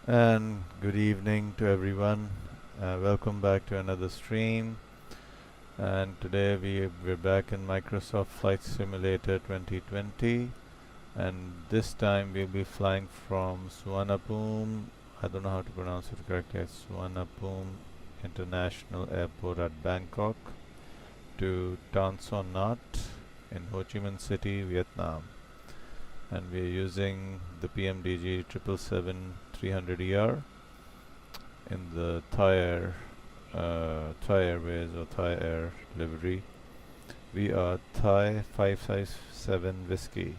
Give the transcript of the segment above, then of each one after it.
And good evening to everyone. Welcome back to another stream. And today we're back in Microsoft Flight Simulator 2020. And this time we'll be flying from Suvarnabhumi. I don't know how to pronounce it correctly. It's Suvarnabhumi International Airport at Bangkok to Tan Son Nhat in Ho Chi Minh City, Vietnam. And we're using the PMDG 777-300ER in the Thai Airways or Thai Air livery. We are Thai 557 Whiskey,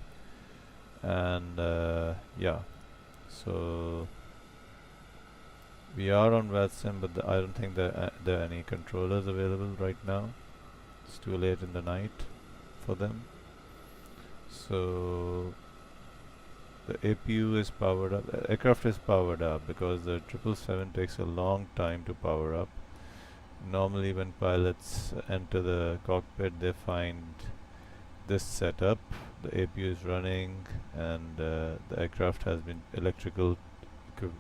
and yeah, so we are on Vatsim, but I don't think there are any controllers available right now. It's too late in the night for them. So the APU is powered up. The aircraft is powered up because the 777 takes a long time to power up. Normally when pilots enter the cockpit, they find this setup. The APU is running and the aircraft has been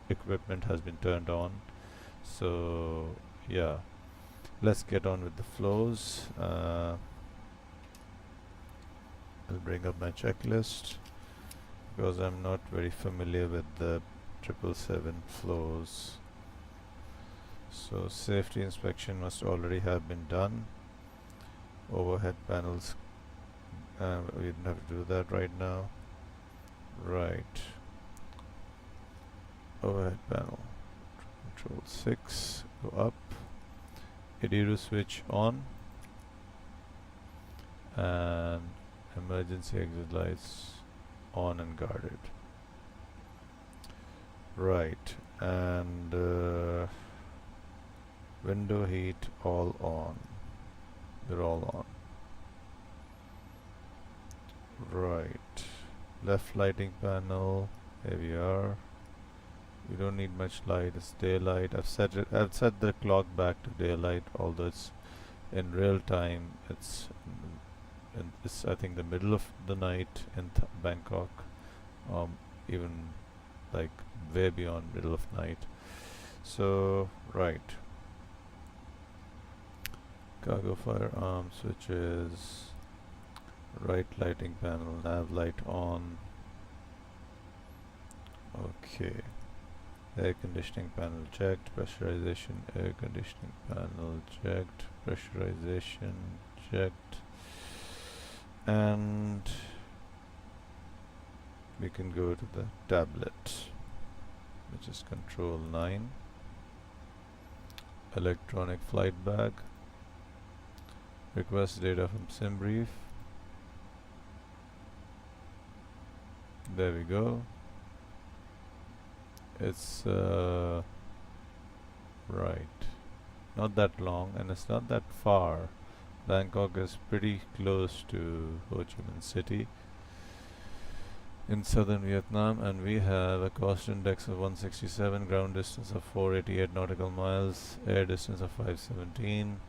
equipment has been turned on. So yeah, let's get on with the flows. I'll bring up my checklist because I'm not very familiar with the 777 flows. So safety inspection must already have been done. Overhead panels, we don't have to do that right now. Right. Overhead panel. Control 6, go up. ADRU switch on. And emergency exit lights on and guarded. Right. And window heat all on. They're all on. Right. Left lighting panel. Here we are. We don't need much light. It's daylight. I've set the clock back to daylight, although it's in real time. It's I think the middle of the night in Bangkok. Even like way beyond middle of night. So right. Cargo firearm switches, right lighting panel, nav light on. Okay. Air conditioning panel checked, pressurization, air conditioning panel checked, pressurization checked. And we can go to the tablet, which is control 9. Electronic flight bag. Request data from SimBrief. There we go. It's right, not that long and it's not that far. Bangkok is pretty close to Ho Chi Minh City in southern Vietnam, and we have a cost index of 167, ground distance of 488 nautical miles, air distance of 517,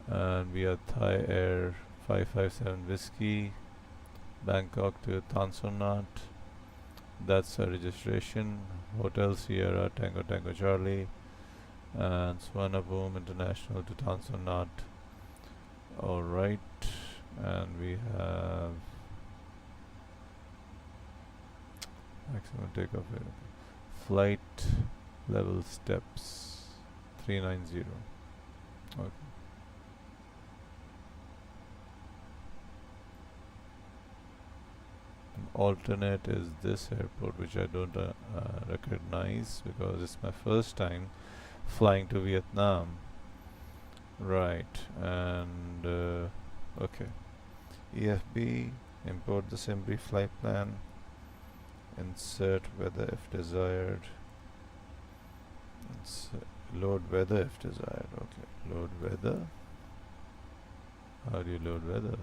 and we are Thai Air 557 Whiskey, Bangkok to Tan Son Nhat. That's a registration. Hotel Sierra Tango Tango Charlie, and Suvarnabhumi International to Tan Son Nhat. Alright, and we have maximum takeoff weight. Flight level steps 390. Okay. Alternate is this airport, which I don't recognize because it's my first time flying to Vietnam. Right, and okay. EFB, import the SimBrief flight plan, insert weather if desired, load weather if desired. Okay, load weather. How do you load weather?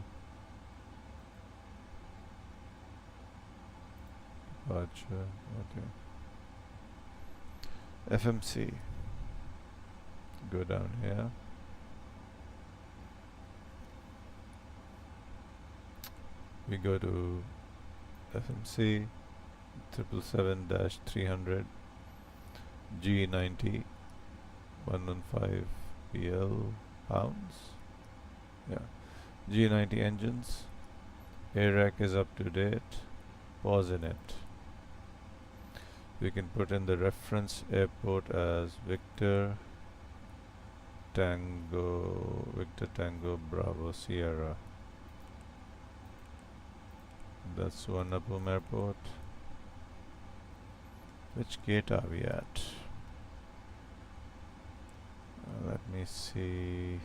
Departure, okay. FMC, go down here. We go to FMC 777-300 G90 115 PL pounds. Yeah, G90 engines. Air rack is up to date. Pause in it. We can put in the reference airport as Victor Tango Bravo Sierra. That's Suvarnabhumi Airport. Which gate are we at? Let me see.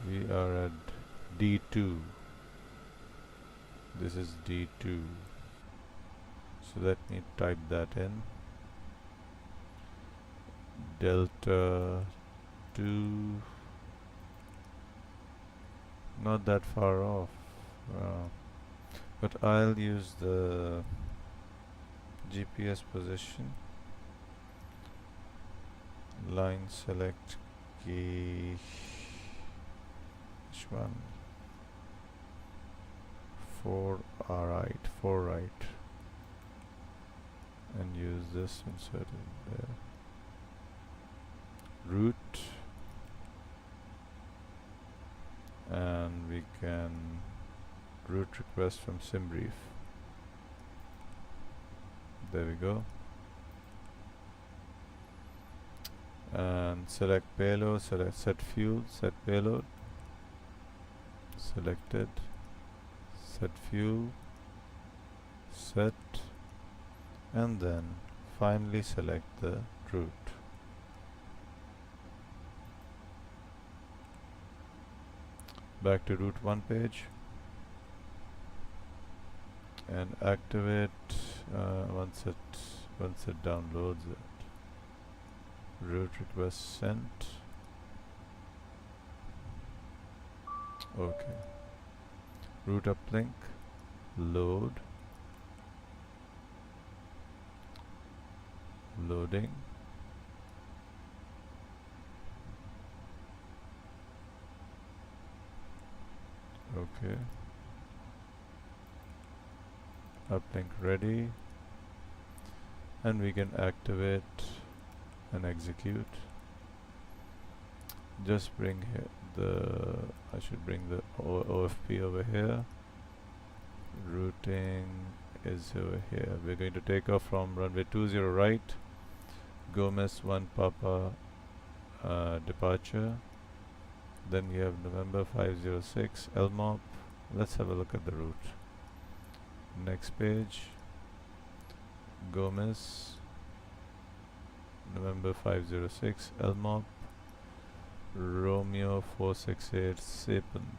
We are at D2. This is D2. So let me type that in. Delta 2. Not that far off. But I'll use the GPS position. Line select key. Which one? 4 right. And use this inserted there. Route. And we can route request from SimBrief. There we go. And select payload, select set fuel, set payload. Selected. Set fuel. Set. And then finally select the route. Back to route 1 page. And activate once it downloads it. Route request sent. Okay. Route uplink. Load. Loading. Okay. Uplink ready. And we can activate and execute. Just bring I should bring the OFP over here. Routing is over here. We're going to take off from runway 20 right. Gomez 1 Papa departure. Then we have November 506 LMOP. Let's have a look at the route. Next page. Gomez November 506 LMOP Romeo 468 Sapin.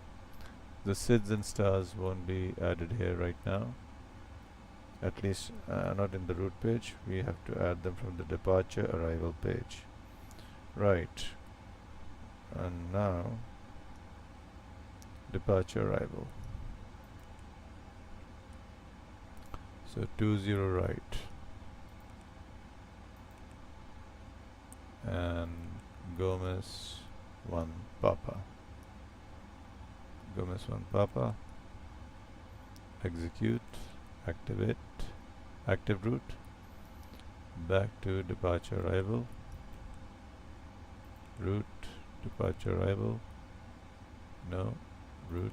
The SIDS and stars won't be added here right now, at least not in the route page. We have to add them from the departure arrival page. Right. And now departure arrival. So 20 right. And Gomez 1 Papa. Gomez 1 Papa. Execute. Activate. Active route. Back to departure arrival. Route. Departure arrival. No. Route.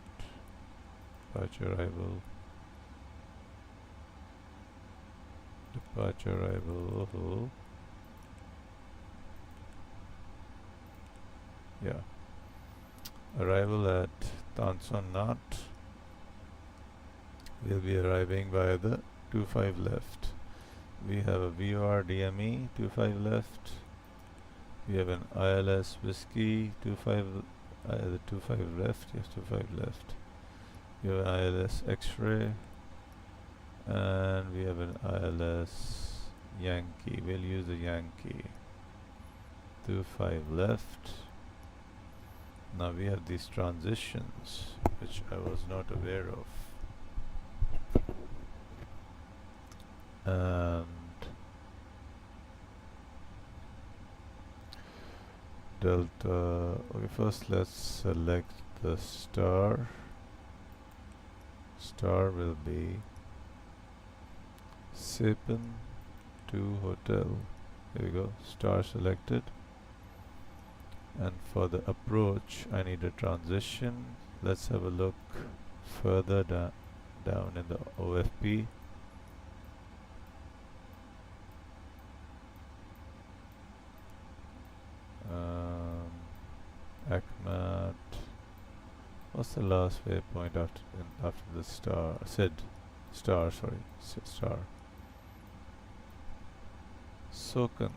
Departure arrival. Departure arrival. Yeah. Arrival at Tanson Nhat. We'll be arriving via the 25 left. We have a VOR DME 25 left. We have an ILS Whiskey 25 the 25 left. Yes, 25 left. We have an ILS X-ray. And we have an ILS Yankee. We'll use the Yankee. 25 left. Now we have these transitions, which I was not aware of. And Delta. Okay, first let's select the star. Star will be Saipan to hotel. Here we go, star selected. And for the approach I need a transition. Let's have a look further down in the OFP. Akmat. What's the last waypoint after the star? Star. Sokan.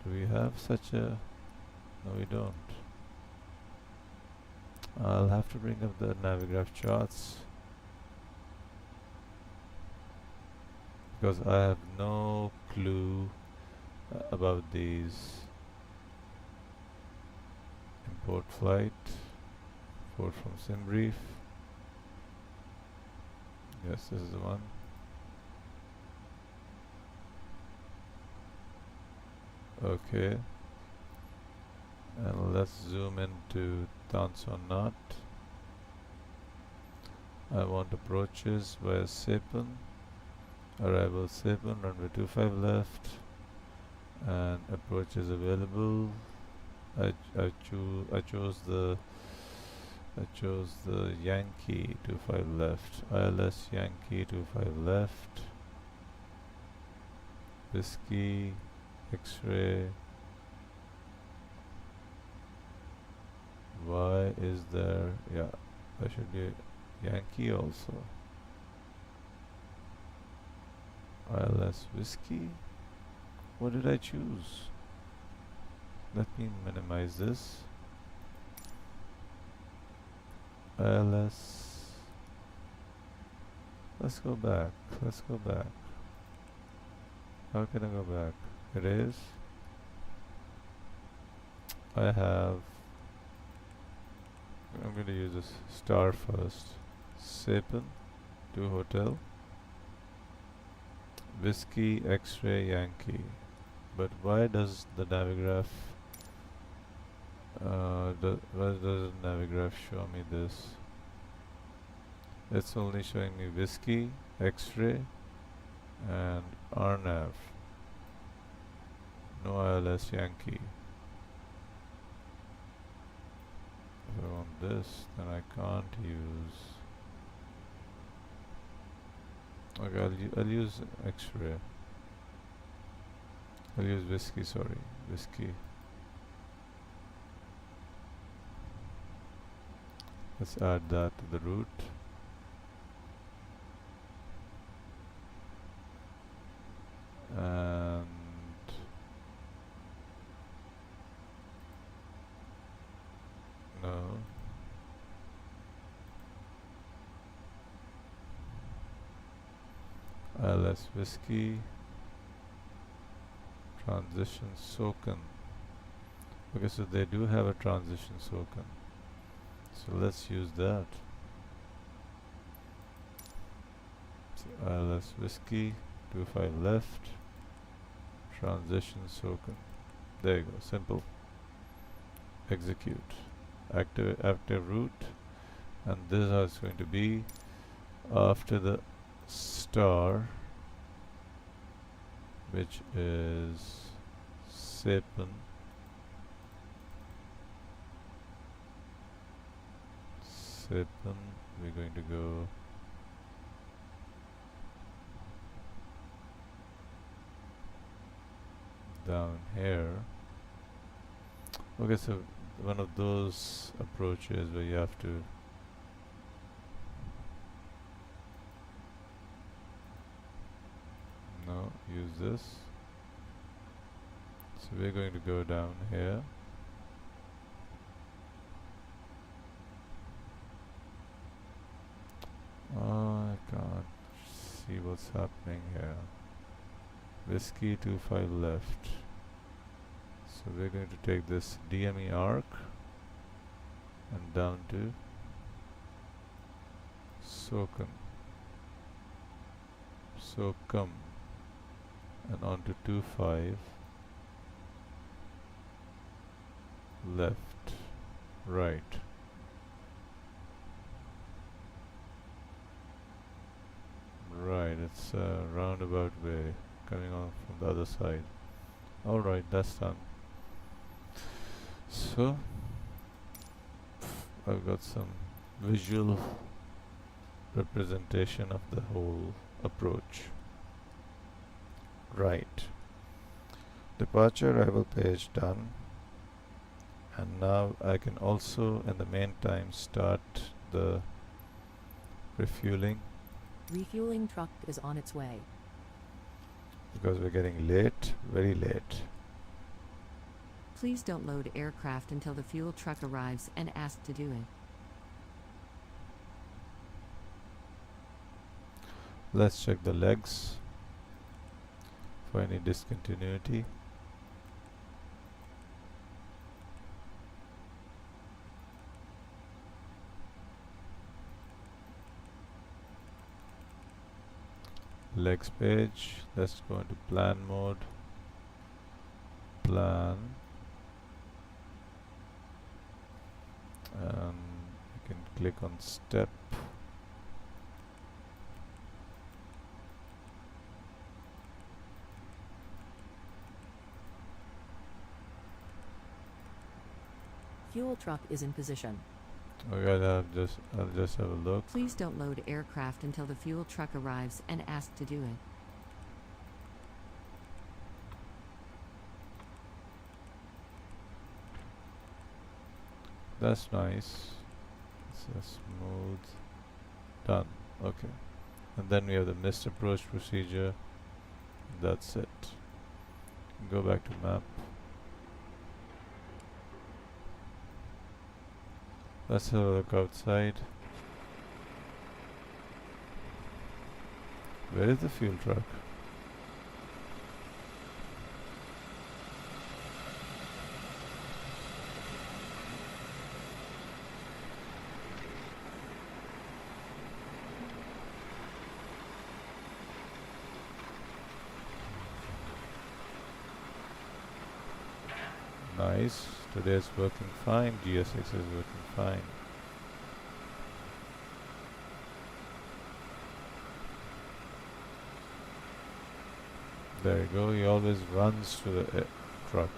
Do we have such a? No, we don't. I'll have to bring up the Navigraph charts because I have no clue about these. Import flight. Import from SimBrief. Yes, this is the one. Okay. And let's zoom into Nhat. I want approaches via Saipan. Arrival Saipan, runway 25 left. And approaches available. I chose the Yankee 25 left. ILS Yankee 25 left. Whiskey, X-ray. Why is there? Yeah, there should be Yankee also. ILS Whiskey. What did I choose? Let me minimize this. ILS. Let's go back. How can I go back? It is. I'm going to use this star first. Saipan to hotel. Whiskey, X-ray, Yankee. But why does the Navigraph why does the Navigraph show me this? It's only showing me Whiskey, X-ray and RNAV. No ILS Yankee. If I want this, then I can't use. Okay, I'll use X-ray. I'll use Whiskey, Whiskey. Let's add that to the route. And no. ILS Whiskey. Transition Sokan. Okay, so they do have a transition Sokan. So let's use that. So ILS Whiskey, 25 left, transition Sokan. There you go, simple. Execute. Active route. And this is how it's going to be after the star, which is Saipan. We're going to go down here. Okay, so one of those approaches where you have to use this. So we're going to go down here. Oh, I can't see what's happening here. Whiskey 25 left. So we're going to take this DME arc and down to Sokan. And on to 25 left, right. it's a roundabout way coming on from the other side. Alright, that's done. So I've got some visual representation of the whole approach. Right. Departure arrival page done. And now I can also in the meantime start the refueling Refueling truck is on its way. because we're getting late, very late. Please don't load aircraft until the fuel truck arrives and ask to do it. Let's check the legs for any discontinuity. Legs page. Let's go into plan mode. Plan. And you can click on step. Fuel truck is in position. Okay, I'll just have a look. Please don't load aircraft until the fuel truck arrives and ask to do it. That's nice. It's a smooth. Done. Okay. And then we have the missed approach procedure. That's it. Go back to map. Let's have a look outside. Where is the fuel truck? Nice. Today is working fine. GSX is working fine. There you go. He always runs to the truck.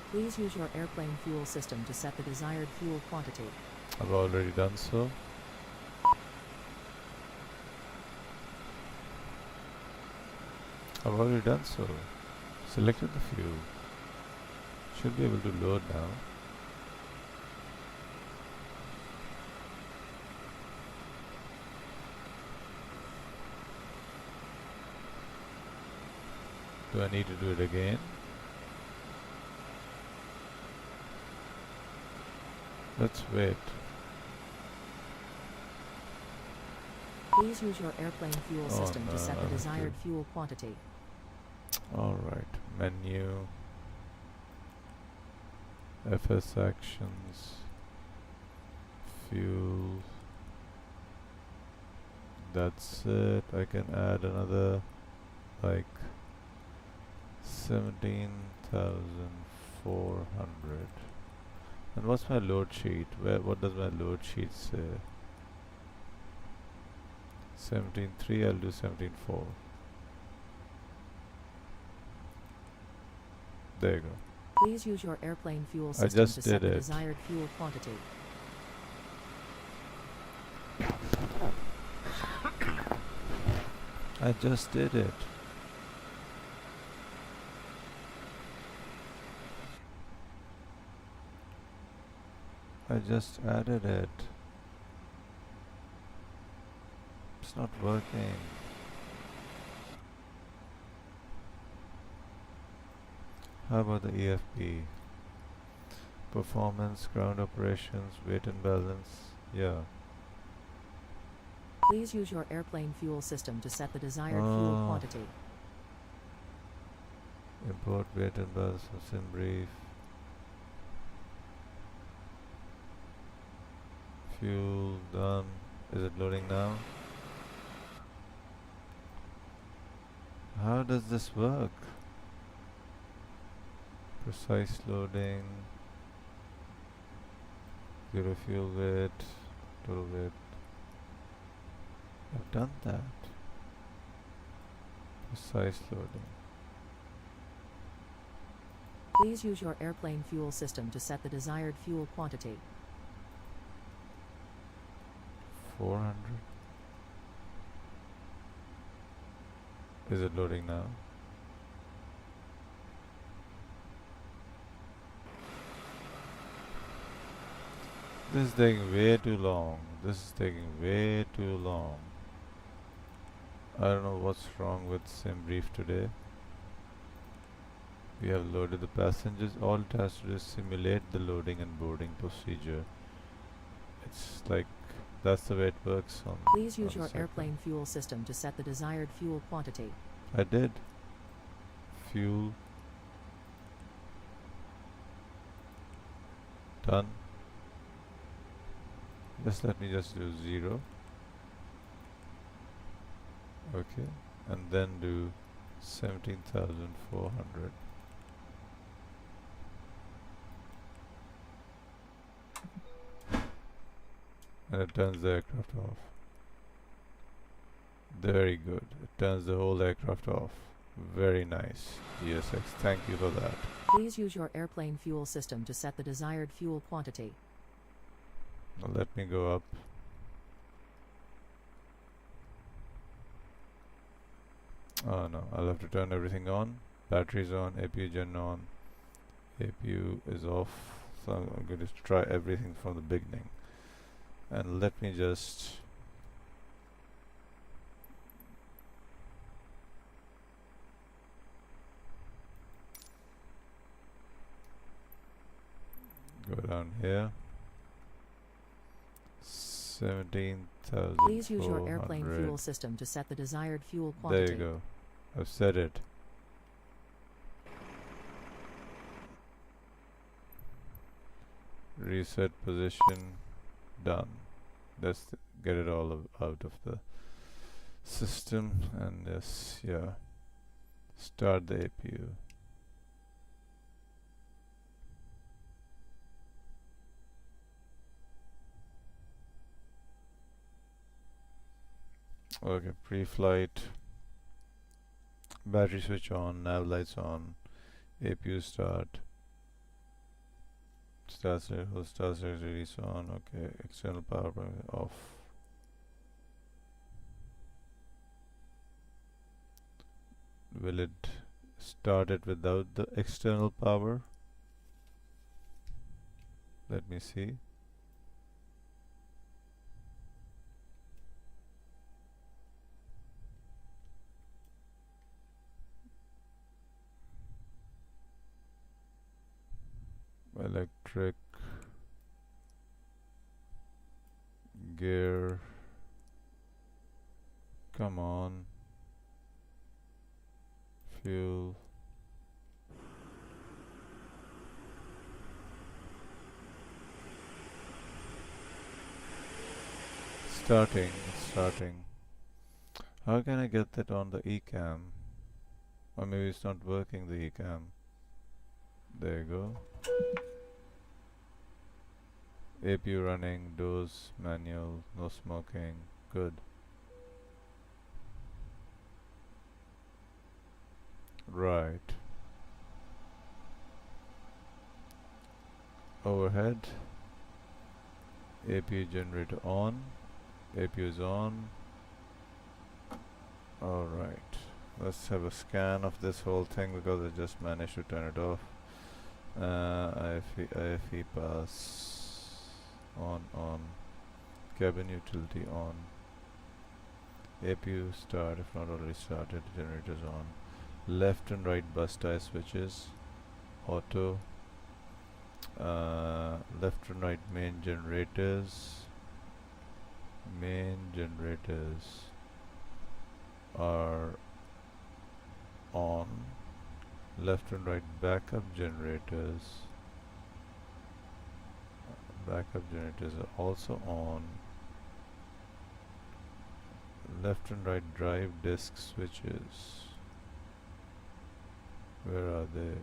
Please use your airplane fuel system to set the desired fuel quantity. I've already done so. I've already done so. Selected the fuel. Should be able to load now. Do I need to do it again? Let's wait. Please use your airplane fuel system to set the desired fuel quantity. Alright, menu, FS actions, fuel, that's it. I can add another like 17,400. And what's my load sheet? What does my load sheet say? 17.3, I'll do 17.4. There you go. Please use your airplane fuel system to set the desired fuel quantity. I just did it. I just added it. It's not working. How about the EFP? Performance, ground operations, weight and balance. Yeah. Please use your airplane fuel system to set the desired fuel quantity. Import weight and balance of sim brief. Fuel done. Is it loading now? How does this work? Precise loading. Zero fuel weight. Total weight. I've done that. Precise loading. Please use your airplane fuel system to set the desired fuel quantity. 400. Is it loading now? This is taking way too long. This is taking way too long. I don't know what's wrong with SimBrief today. We have loaded the passengers. All it has to do is simulate the loading and boarding procedure. It's like that's the way it works on. Please use on your Cyclone. airplane fuel system to set the desired fuel quantity. I did. Fuel. Done. Just let me just do 0. Okay. And then do 17,400. And it turns the aircraft off. Very good. It turns the whole aircraft off. Very nice. GSX, thank you for that. Please use your airplane fuel system to set the desired fuel quantity. Now let me go up. Oh no, I'll have to turn everything on. Batteries on, APU gen on. APU is off. So I'm going to try everything from the beginning. And let me just go down here. 17,000. Please use your airplane fuel system to set the desired fuel There quantity. you go. I've set it. Reset position. Done. Let's get it all out of the system and yes, yeah. Start the APU. Okay, pre-flight. Battery switch on, nav lights on, APU start. Start release on. Okay, external power off. Will it start it without the external power? Let me see. Electric gear. Come on. Fuel. Starting. How can I get that on the eCam? Or maybe it's not working, the eCam. There you go. APU running, doors, manual, no smoking. Good. Right. Overhead. APU generator on. APU is on. Alright. Let's have a scan of this whole thing because I just managed to turn it off. IFE pass on. Cabin utility on. APU start if not already started. Generators on. Left and right bus tie switches. Auto. Left and right main generators. Main generators are on. Left and right backup generators. Backup generators are also on. Left and right drive disk switches. Where are they?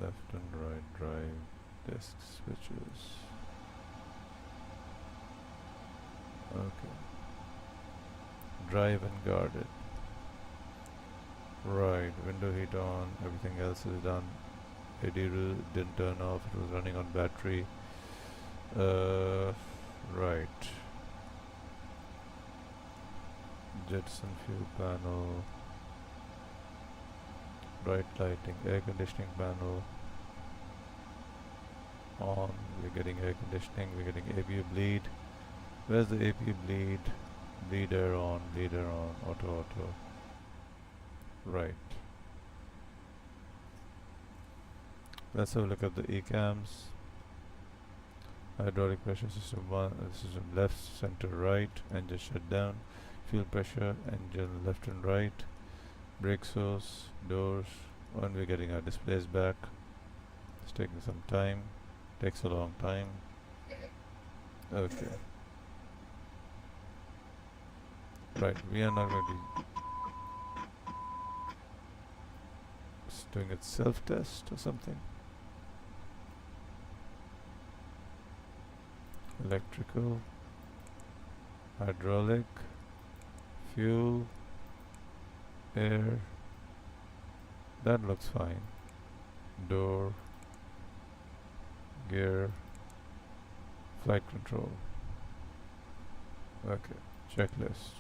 Left and right drive disk switches. Okay. Drive and guarded. Right, window heat on, everything else is done. AD didn't turn off, it was running on battery. Right. Jetson fuel panel. Bright lighting, air conditioning panel. On, we're getting air conditioning, we're getting APU bleed. Where's the APU bleed? Bleeder on, auto. Right. Let's have a look at the ECAMs. Hydraulic pressure system 1, system left, center, right, engine shut down. Fuel pressure, engine left and right. Brake source, doors. When we're getting our displays back. It's taking some time. Takes a long time. Okay. Right, we are not going to be doing a self-test or something. Electrical, hydraulic, fuel, air. That looks fine. Door, gear, flight control. Okay, checklist.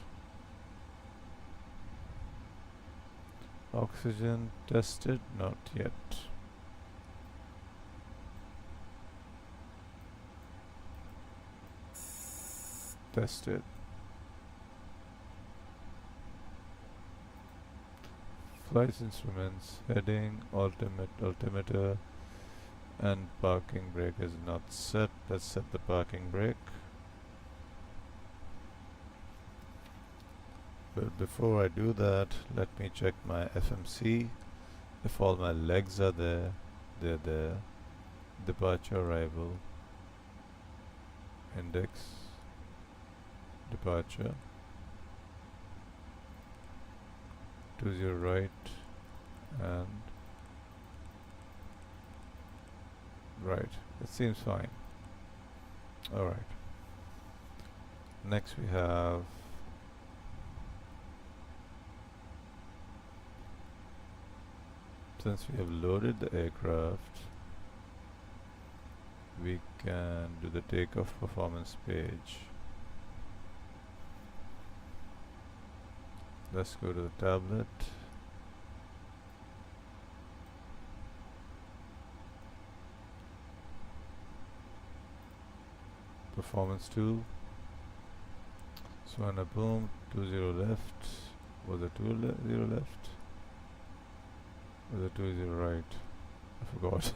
Oxygen tested, not yet. Tested. Flight instruments, heading, altimeter, and parking brake is not set. Let's set the parking brake. But before I do that, let me check my FMC. If all my legs are there, they're there. Departure, arrival, index, departure, 20 right, and right. It seems fine. Alright. Next we have since we have loaded the aircraft, we can do the takeoff performance page. Let's go to the tablet. Performance tool. Suvarnabhumi 20 left. Was it 20 left? Was it 20 right? I forgot.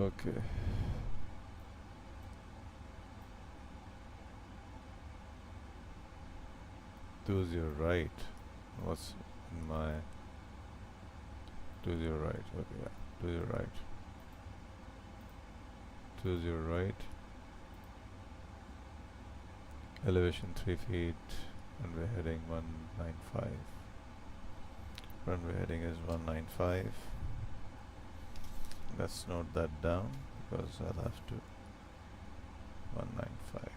Okay. To your right. What's in my to your right? Okay, yeah. To your right. To your right. Elevation 3 feet. Runway heading 195. Runway heading is 195. Let's note that down because I'll have to 195.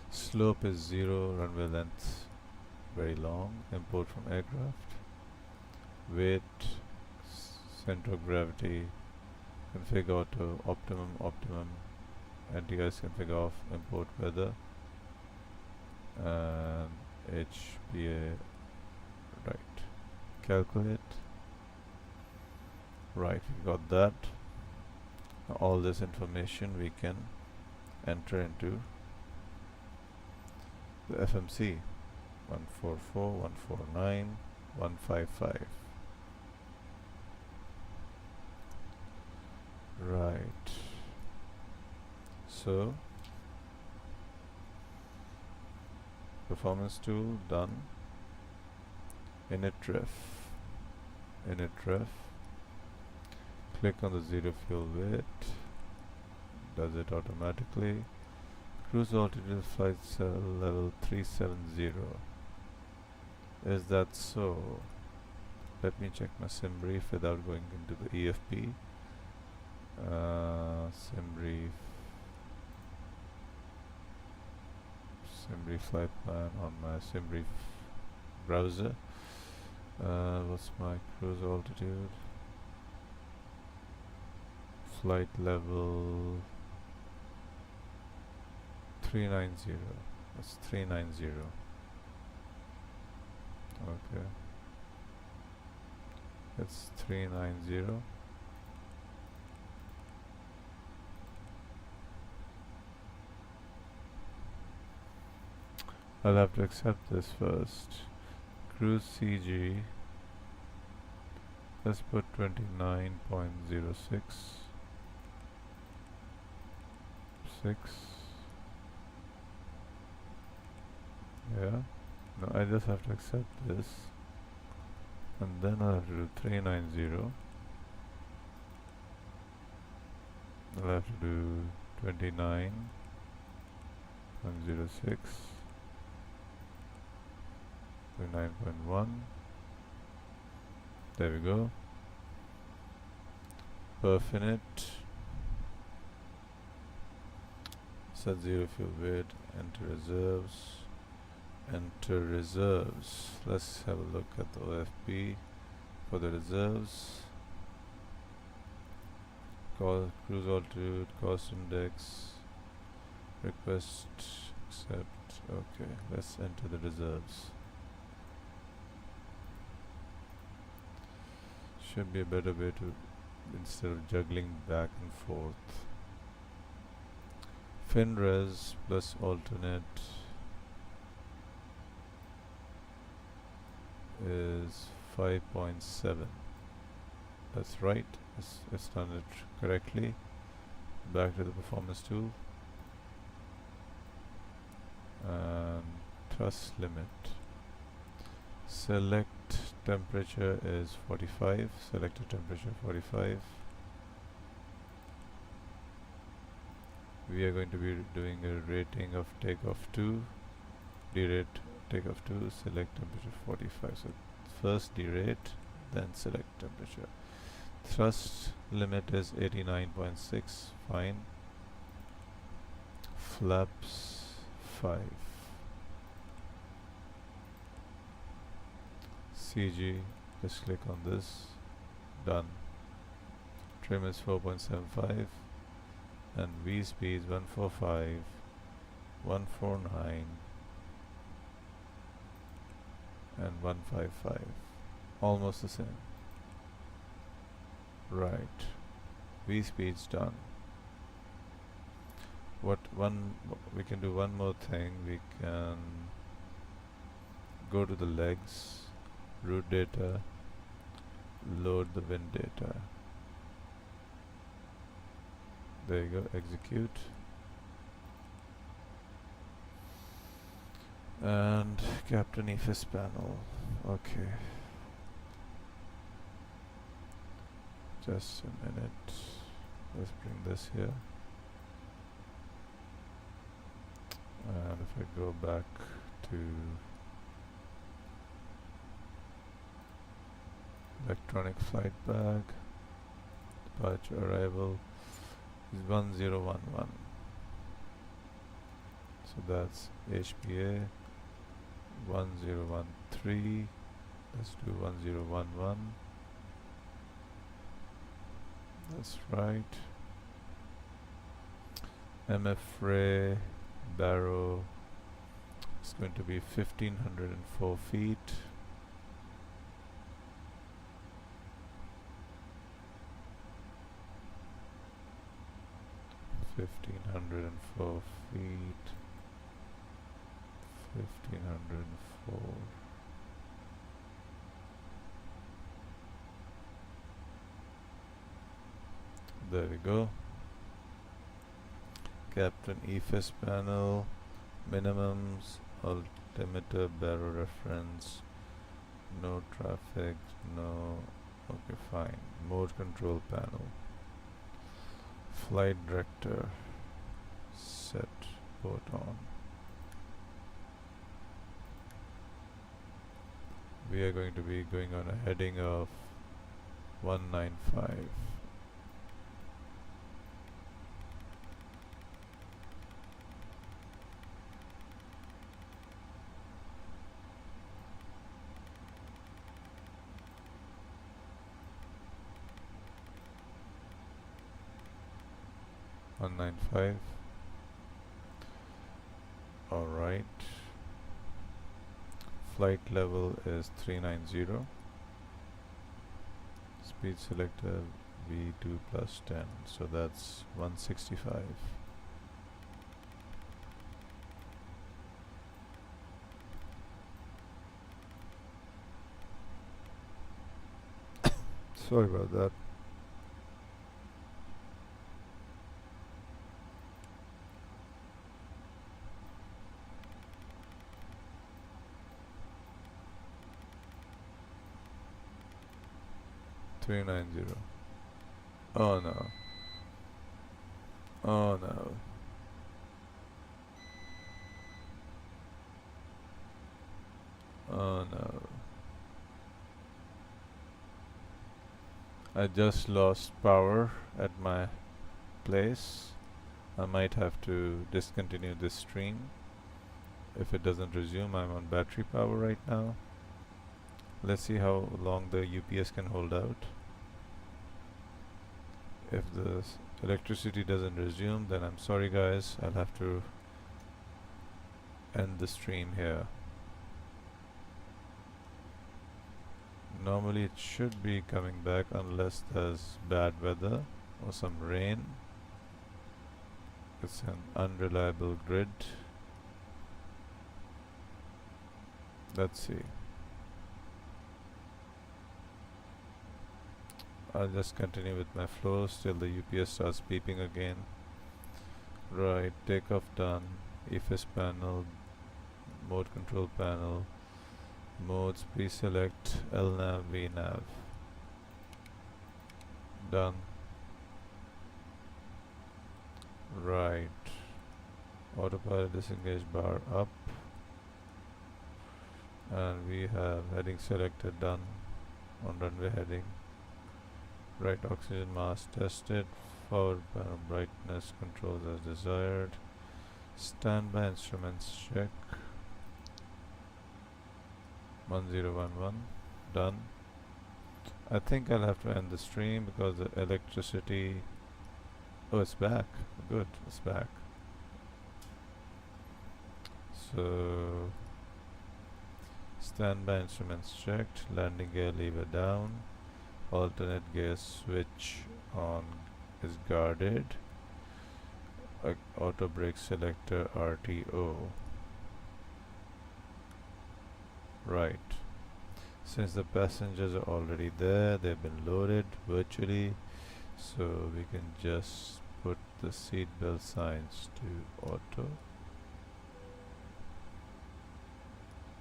Slope is 0, runway length very long, import from aircraft. Weight, center of gravity, config auto, optimum, anti-ice config off, import weather, and HPA right. Calculate. Right, we got that. All this information we can enter into the FMC 144, 149, 155. Right. So performance tool done. Init ref. Click on the zero fuel weight. Does it automatically. Cruise altitude flight level 370. Is that so? Let me check my sim brief without going into the EFP. Sim brief flight plan on my sim brief browser. What's my cruise altitude? Flight level 390. That's 390. Okay. It's 390. I'll have to accept this first. Cruise CG. Let's put 29.06. 6. Yeah. No, I just have to accept this. And then I'll have to do 390. I'll have to do 29.06. 29.1. There we go. Perfinite. Set zero fuel weight. Enter reserves. Enter reserves. Let's have a look at the OFP for the reserves. Cruise altitude, cost index, request, accept. Okay, let's enter the reserves. Should be a better way to, instead of juggling back and forth. FinRes plus alternate is 5.7. That's right. It's done it correctly. Back to the performance tool and thrust limit. Select temperature is 45. Select a temperature 45. We are going to be doing a rating of takeoff 2. Derate takeoff 2. Select temperature 45. So first derate, then select temperature. Thrust limit is 89.6. Fine. Flaps 5. CG, just click on this. Done. Trim is 4.75 and V speed is 145, 149 and 155. Almost the same. Right. V speed's done. We can do one more thing. We can go to the legs, route data, load the wind data. There you go, execute. And Captain EFIS panel. Okay. Just a minute. Let's bring this here. And if I go back to electronic flight bag, departure arrival is 1011. So that's HPA 1013. Let's do 1011. That's right. MF ray barrow is going to be 1504 feet. Fifteen hundred and four feet. 1504. There we go. Captain EFIS panel, minimums, altimeter, barrow reference, no traffic, no Okay, fine. Mode control panel. Flight director. Set port on. We are going to be going on a heading of 195. Alright. Flight level is 390. Speed selector V2 plus 10, so that's 165. Sorry about that. Three nine zero. Oh no. Oh no. Oh no. I just lost power at my place. I might have to discontinue this stream. If it doesn't resume, I'm on battery power right now. Let's see how long the UPS can hold out. If the electricity doesn't resume, then I'm sorry guys, I'll have to end the stream here. Normally it should be coming back unless there's bad weather or some rain. It's an unreliable grid. Let's see. I'll just continue with my flows till the UPS starts beeping again. Right, takeoff done. EFS panel, mode control panel, modes pre-select LNAV, VNAV. Done. Right. Autopilot disengage bar up. And we have heading selected done on runway heading. Right oxygen mask tested. Forward panel brightness controls as desired. Standby instruments check. 1011 done. I think I'll have to end the stream because the electricity. Oh, it's back. Good, it's back. So standby instruments checked. Landing gear lever down. Alternate gear switch on is guarded. Auto brake selector RTO. Right. Since the passengers are already there, they've been loaded virtually, so we can just put the seatbelt signs to auto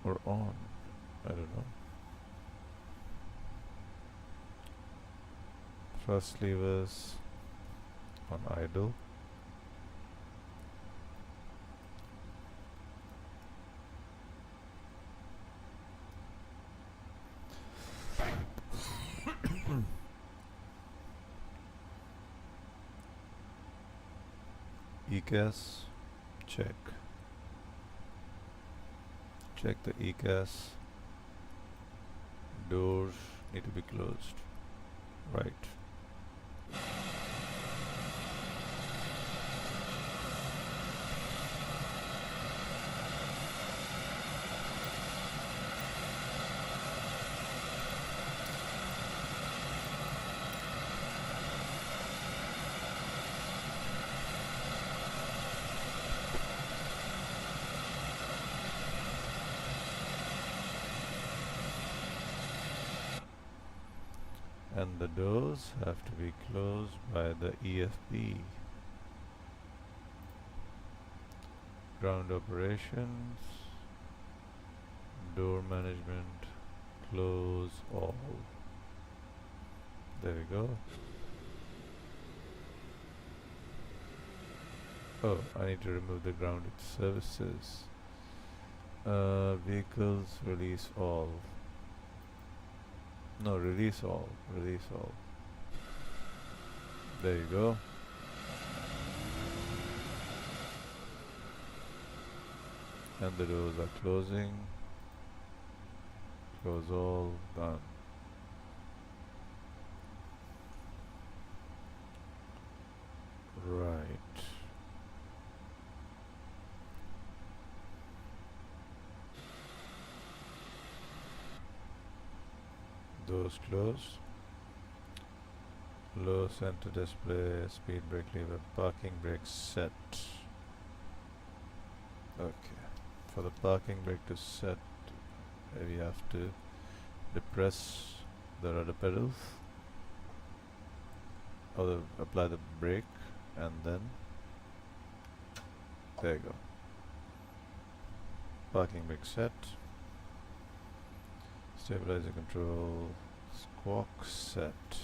or on. I don't know. Thrust levers on idle. ECAS check. Check the ECAS. Doors need to be closed. Right. And the doors have to be closed by the EFB. Ground operations, door management, close all. There we go. Oh, I need to remove the grounded services. Vehicles, release all. No, release all. Release all. There you go. And the doors are closing. Close all. Done. Right. Doors closed. Low center display, speed brake lever, parking brake set. Okay. For the parking brake to set, we have to depress the rudder pedals, or apply the brake, and then there you go. Parking brake set. Stabilizer control, squawk set.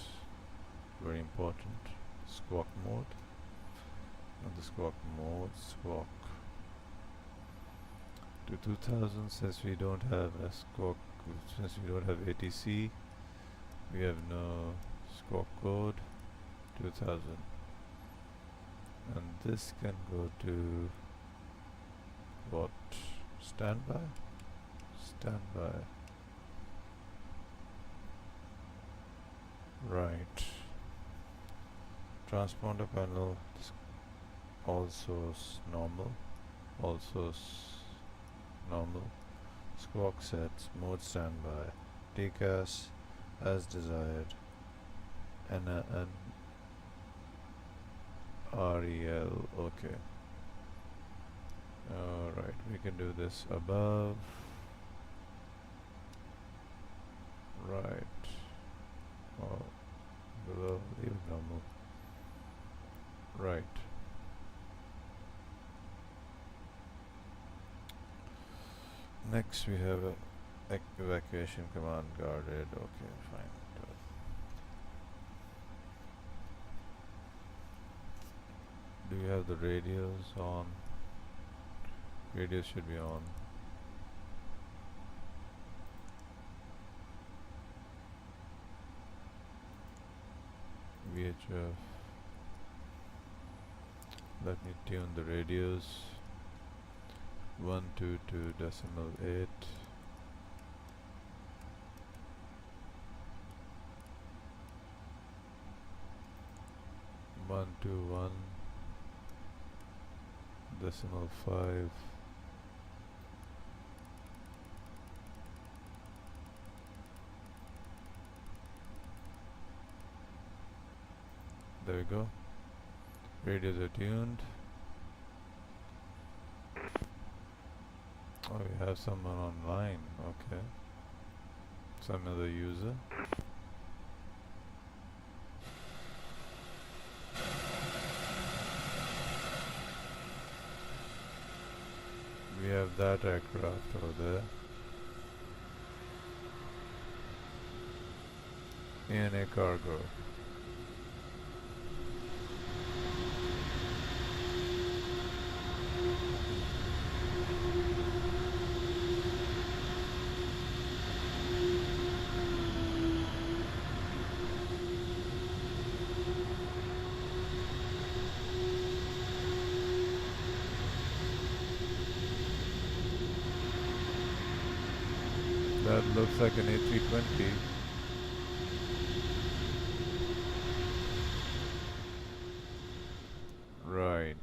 Very important. Squawk mode. And the squawk mode, squawk. To 2000, since we don't have a squawk, since we don't have ATC, we have no squawk code. 2000. And this can go to what? Standby? Standby. Right. Transponder panel also normal. Also normal. Squawk sets, mode standby. TCAS as desired. And REL. Okay. Alright, we can do this above. Right. Or below, leave it normal. Right. Next we have a evacuation command guarded. Okay, fine. Do you have the radios on? Radios should be on. VHF. Let me tune the radios. 122.8. 121.5. There we go. Radios are tuned. Oh, we have someone online. Okay. Some other user. We have that aircraft over there. ANA cargo. That looks like an A320. Right.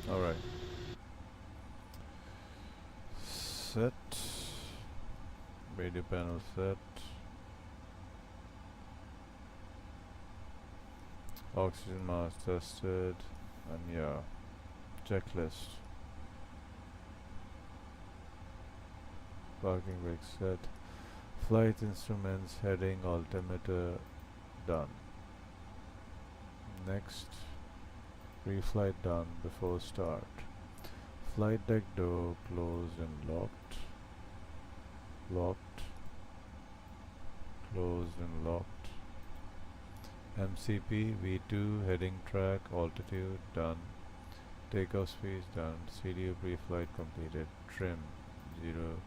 Alright. Set. Radio panel set. Oxygen mask tested, and yeah, checklist. Parking brake set. Flight instruments, heading, altimeter, done. Next, pre-flight done before start. flight deck door closed and locked. Locked. Closed and locked. MCP V2 heading track altitude done. Takeoff speed done. CDU pre-flight completed. Trim 0.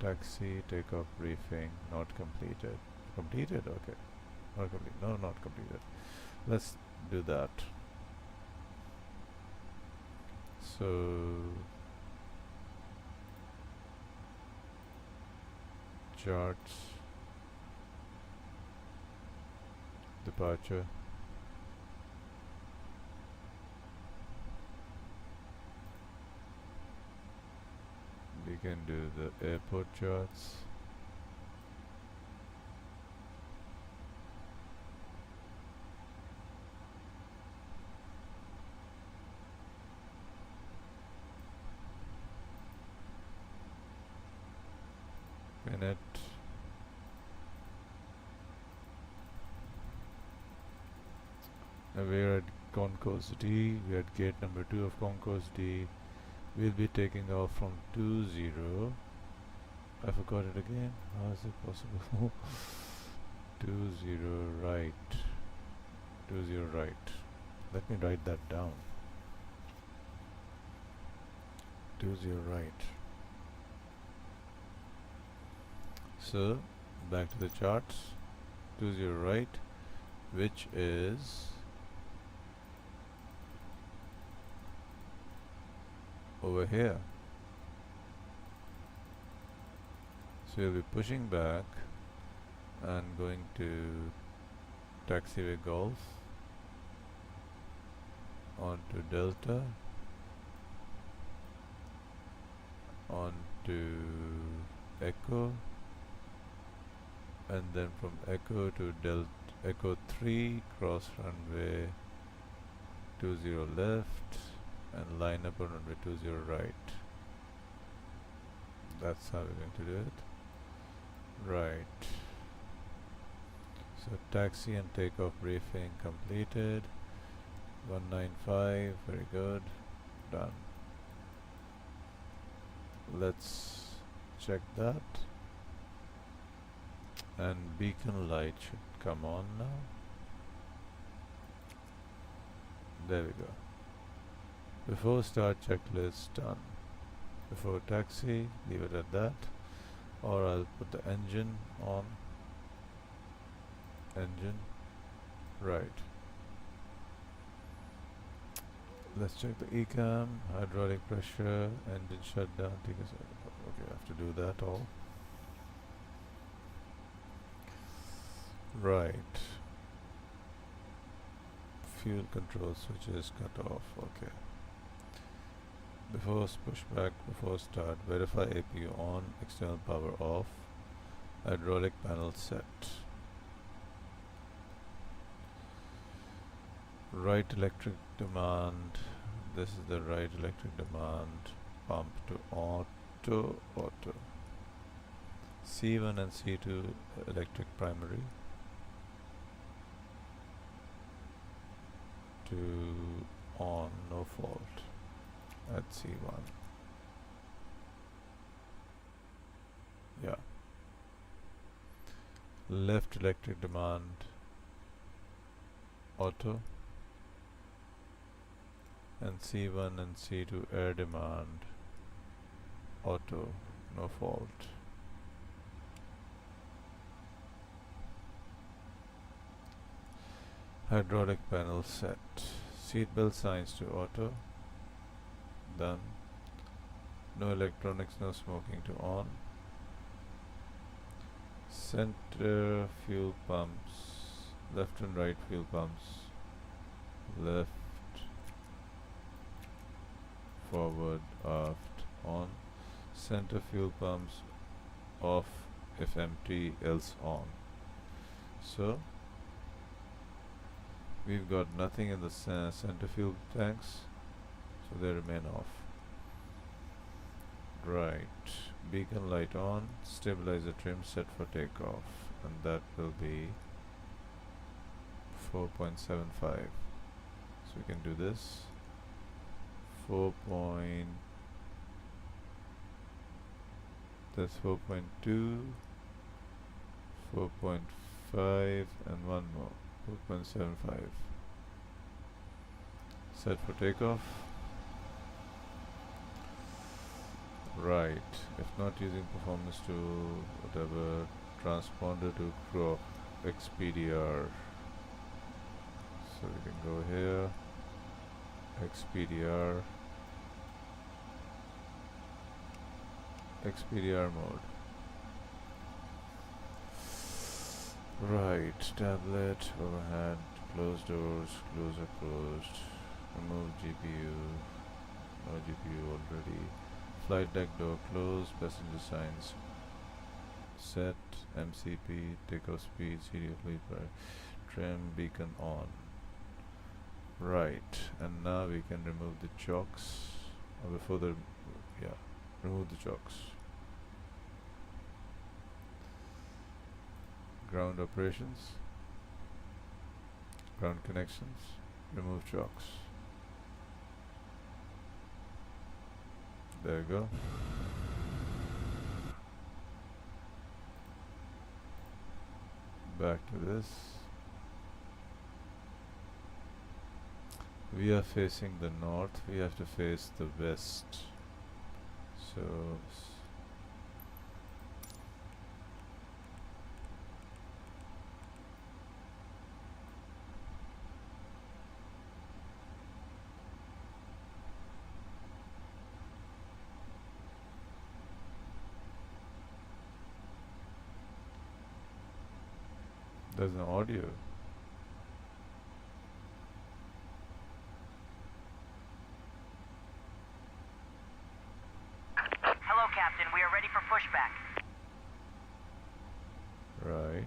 Taxi takeoff briefing not completed. Completed? Okay. Not complete. No, not completed. Let's do that. So charts, departure, we can do the airport charts. Minute. Now we're at Concourse D. We're at gate number 2 of Concourse D. We'll be taking off from 20. I forgot it again. How is it possible? 20 right. 20 right. Let me write that down. 20 right. So back to the charts. 20 right, which is over here. So we'll be pushing back and going to taxiway Golf onto Delta onto Echo, and then from Echo to Delta Echo 3 cross runway 20 left and line up on runway 20 right. That's how we're going to do it. Right. So taxi and takeoff briefing completed. 195, very good. Done. Let's check that. And beacon light should come on now. There we go. Before start checklist done. Before taxi, leave it at that. Or I'll put the engine on. Engine. Right. Let's check the ECAM, hydraulic pressure, engine shutdown. Okay, I have to do that all. Right. Fuel control switch is cut off. Okay. Before pushback, before start, verify APU on, external power off, hydraulic panel set. Right electric demand. This is the right electric demand. Pump to auto. C1 and C2 electric primary. To on, no fault at C1. Yeah. Left electric demand auto, and C1 and C2 air demand auto, no fault. Hydraulic panel set. Seatbelt signs to auto. Done. No electronics, no smoking to on. Center fuel pumps. Left and right fuel pumps. Left, forward, aft, on. Center fuel pumps off if empty, else on. So we've got nothing in the center fuel tanks, so they remain off. Right. Beacon light on, stabilizer trim set for takeoff, and that will be 4.75. So we can do this. 4.75. That's 4.2, 4.5, and one more, 4.75. Set for takeoff. Right, if not using performance to whatever, transponder to crop XPDR. So we can go here, XPDR, XPDR mode. Right, tablet, overhead, close doors, close are closed, remove GPU, no GPU already, flight deck door closed, passenger signs set, MCP, takeoff speed, CD fleet, trim, beacon on. Right, and now we can remove the chocks, or before the, yeah, remove the chocks. Ground operations, ground connections, remove chocks. There you go. Back to this. We are facing the north, we have to face the west. So there's no audio. Hello, Captain. We are ready for pushback. Right.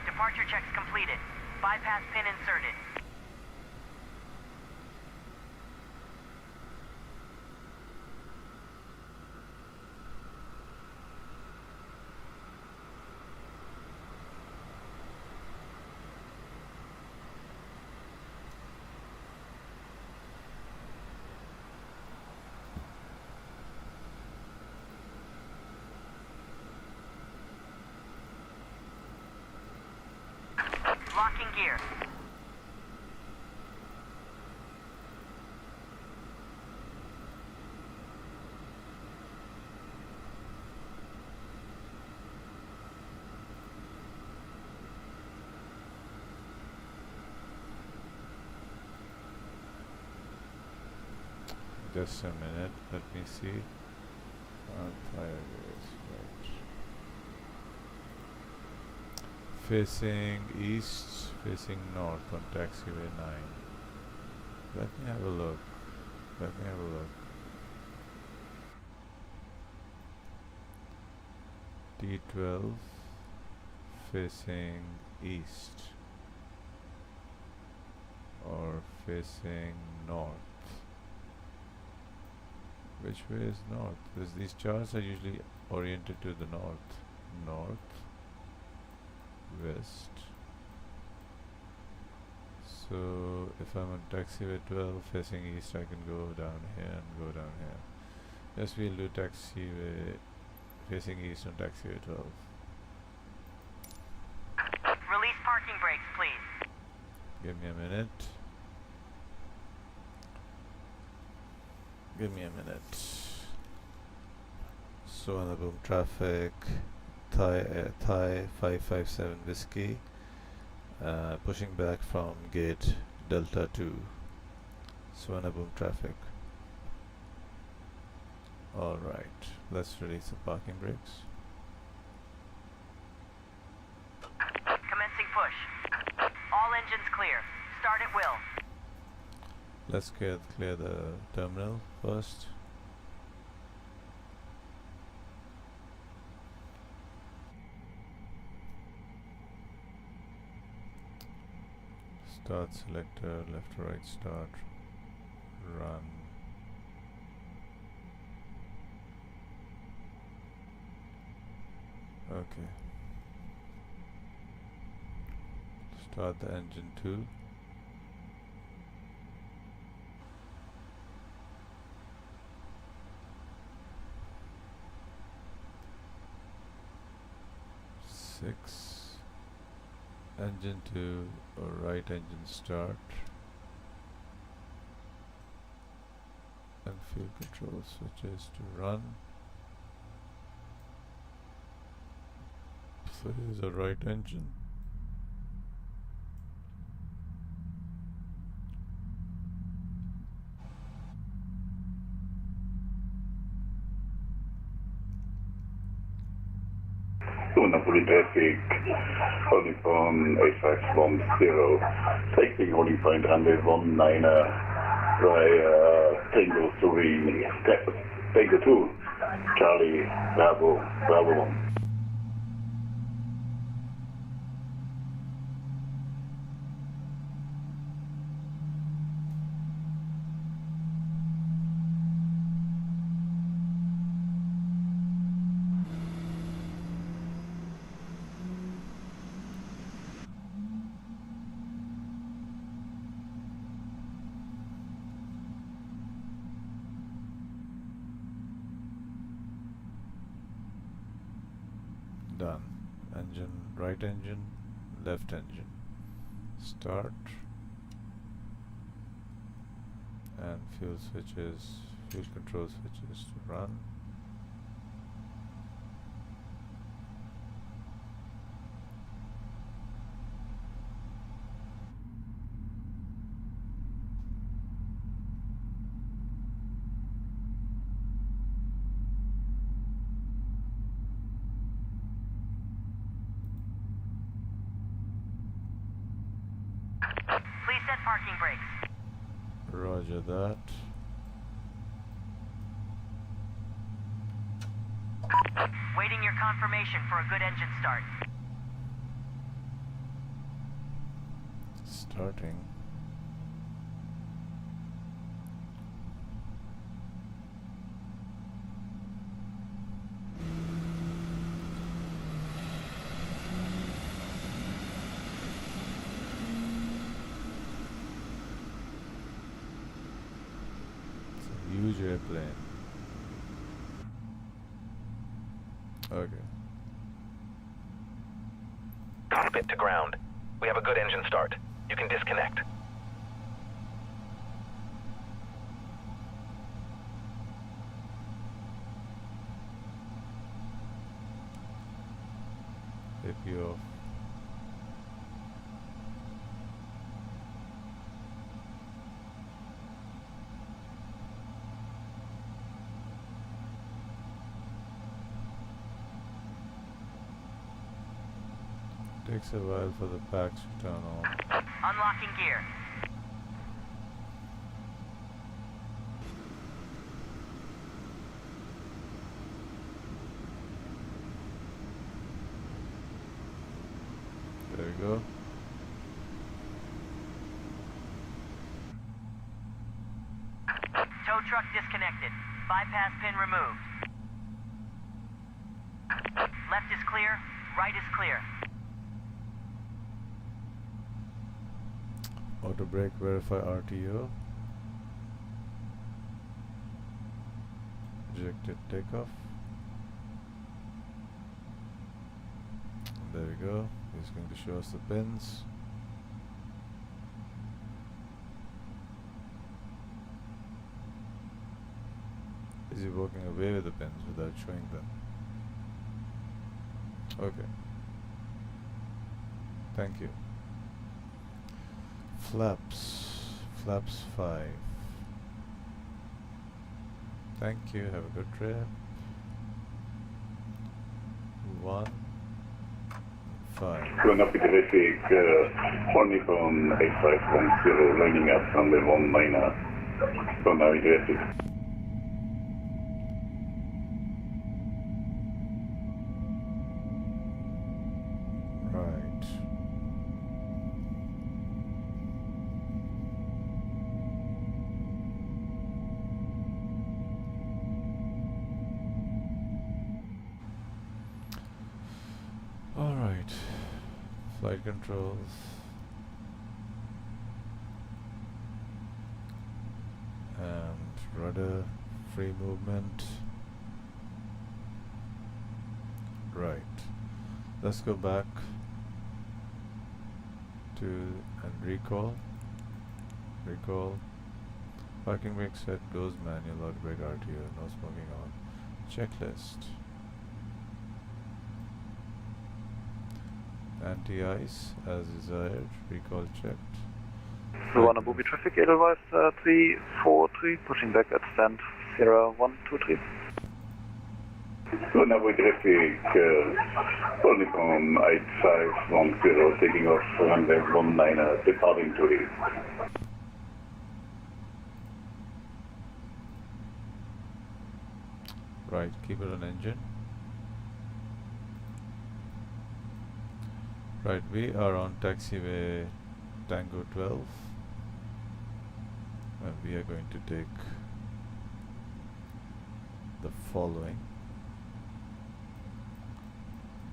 Departure checks completed. Bypass pin inserted. Locking gear. Just a minute, let me see. Fireways, right. Facing east, facing north on taxiway 9. Let me have a look. Let me have a look. T12 facing east or facing north. Which way is north? Because these charts are usually oriented to the north. North, west. So if I'm on taxiway 12 facing east, I can go down here and go down here. Yes, we'll do taxiway facing east on taxiway 12. Release parking brakes, please. Give me a minute. Give me a minute. Suvarnabhumi traffic, Thai 557 whiskey, pushing back from gate Delta 2. Suvarnabhumi traffic. Alright, let's release the parking brakes. Commencing push. All engines clear. Start at will. Let's clear the terminal first. Start selector, left to right start, run. Okay. Start the engine 2. Six. Engine 2 or right engine start. And fuel control switches to run. So here's a right engine. Suvarnabhumi traffic, holding phone 8510, taxi holding point runway 19 by Tango 3, Tango 2, Charlie, Bravo, Bravo 1. Done. Engine, right engine, left engine. Start. And fuel switches, fuel control switches to run. Please set parking brakes. Roger that. Waiting your confirmation for a good engine start. Starting. It's a huge airplane. Okay. Cockpit to ground. We have a good engine start. You can disconnect. AP off. Takes a while for the packs to turn on. Unlocking gear. There we go. Tow truck disconnected. Bypass pin removed. Left is clear. Right is clear. Auto brake, verify RTO. Ejected takeoff. There we go. He's going to show us the pins. Is he walking away with the pins without showing them? Okay. Thank you. Flaps. Flaps 5. Thank you. Have a good trip. 1. 5. Suvarnabhumi traffic, holding phone 8510, lining up runway 19, Suvarnabhumi traffic. Right. Flight controls. And rudder, free movement. Right. Let's go back to and recall. Parking brake set goes manual, log brake RTO, no smoking on. Checklist. Anti-ice as desired, recall checked. Suvarnabhumi traffic, Edelweiss 343, pushing back at stand 0123. Suvarnabhumi traffic, only from 8510, taking off runway 19, departing to east. Right, keep it on engine. Right, we are on taxiway Tango 12 and we are going to take the following.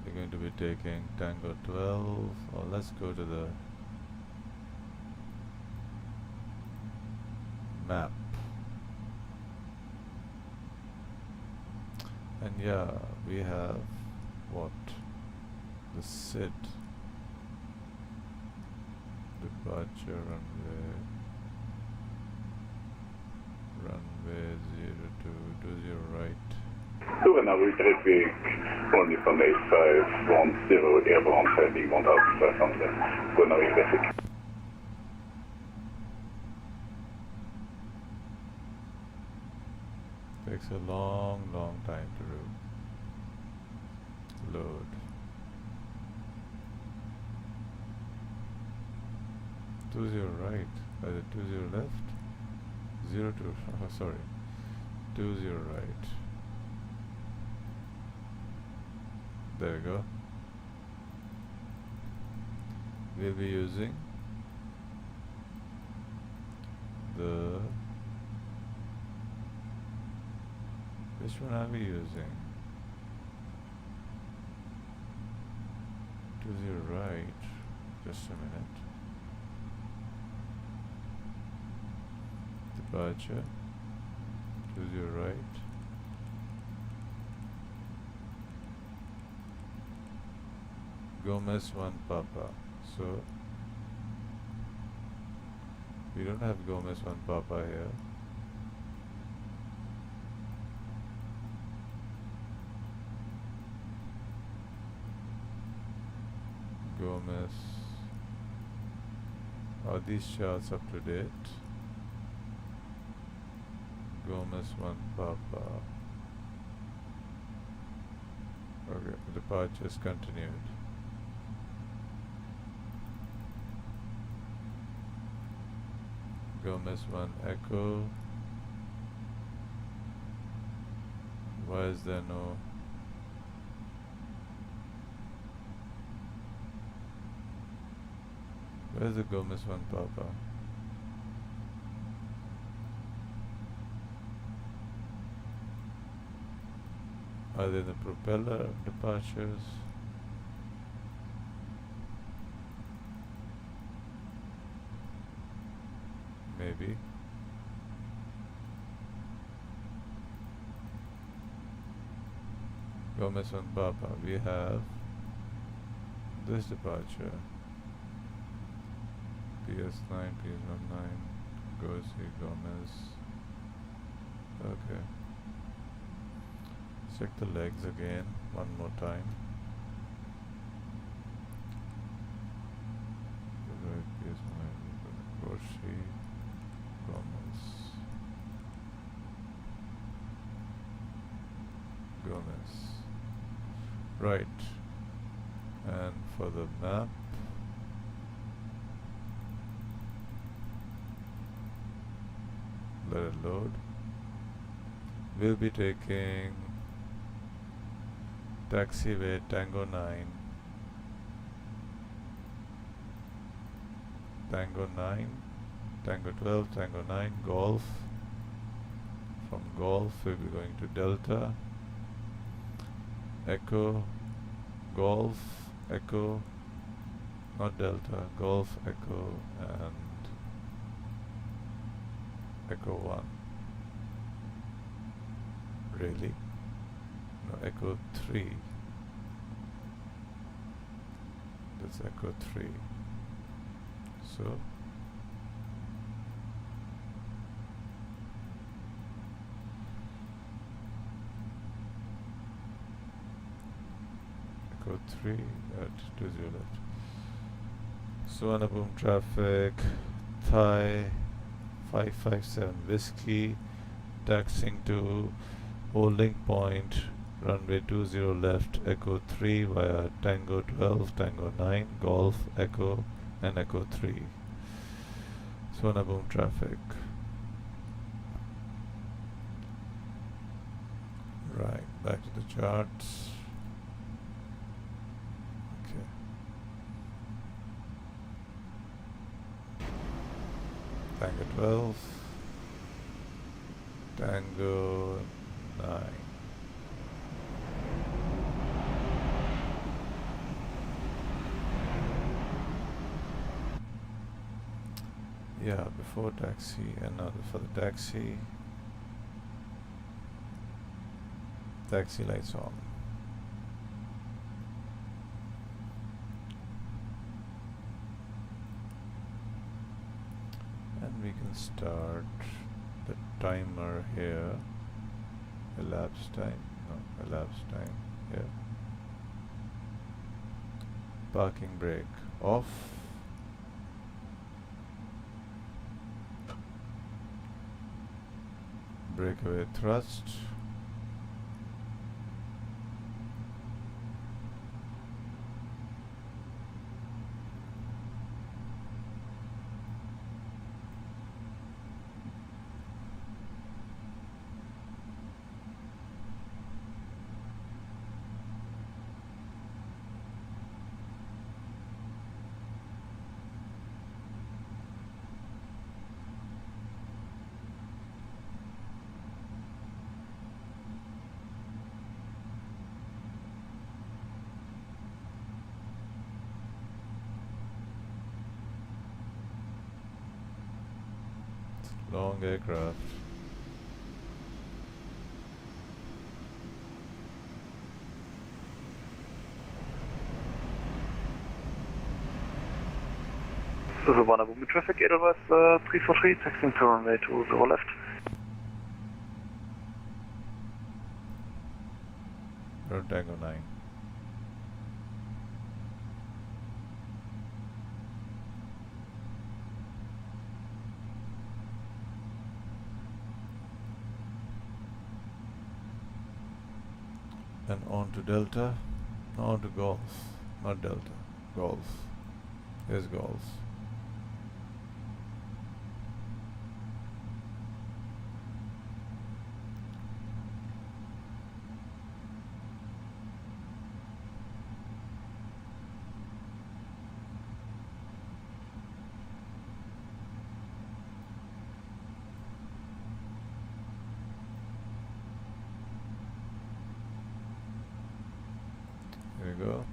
We're going to be taking Tango 12, or let's go to the map. And yeah, we have what? The SID. Departure runway 0220 right. Suvarnabhumi traffic, only from 8510, airborne heading 1500, Suvarnabhumi traffic. Takes a long time to load. 20 right, 20 left, 02, oh, sorry, 20 right. There we go. We'll be using the, which one are we using? 20 right, just a minute. Departure, 20 right. Gomez 1 Papa. So we don't have Gomez 1 Papa here. Gomez. Are these charts up to date? Gomez 1 Papa. Okay, departure is continued. Gomez 1 Echo. Why is there no? Where's the Gomez 1 Papa? Are they the propeller departures? Maybe. Gomez 1 Papa. We have this departure. PS9, PS19, goes here, Gomez. Okay. Check the legs again, one more time. Right, PS9, Gorshi, Gomez. Gomez. Right. And for the map, let it load. We'll be taking taxiway Tango 9, Tango 9, Tango 12, Tango 9, Golf. From Golf we'll be going to Delta, Echo, Golf, Echo, not Delta, Golf, Echo, and Echo 1. Really? No, Echo 3. That's Echo 3. So Echo 3 at 20 left. Suvarnabhumi traffic, Thai 557 Whiskey, taxiing to holding point, runway 20 left, Echo 3 via Tango 12, Tango 9, Golf, Echo, and Echo 3. Suvarnabhumi traffic. Right, back to the charts. Okay. Tango 12, Tango 9. Yeah, before taxi and now for the taxi. Taxi lights on. And we can start the timer here. Elapsed time. No, elapsed time here. Parking brake off. Breakaway thrust. Long aircraft. Suvarnabhumi traffic, Edelweiss 343, taxiing to runway 20 left. Road Tango 9. And on to Delta, on to Golf, not Delta, Golf. Here's Golf. Here we go.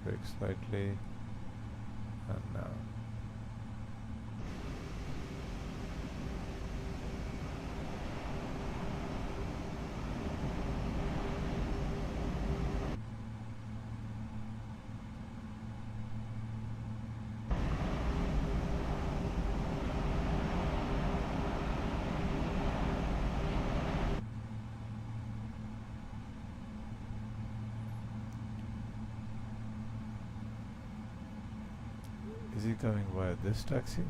Brake slightly, and now. Is he coming via this taxiway?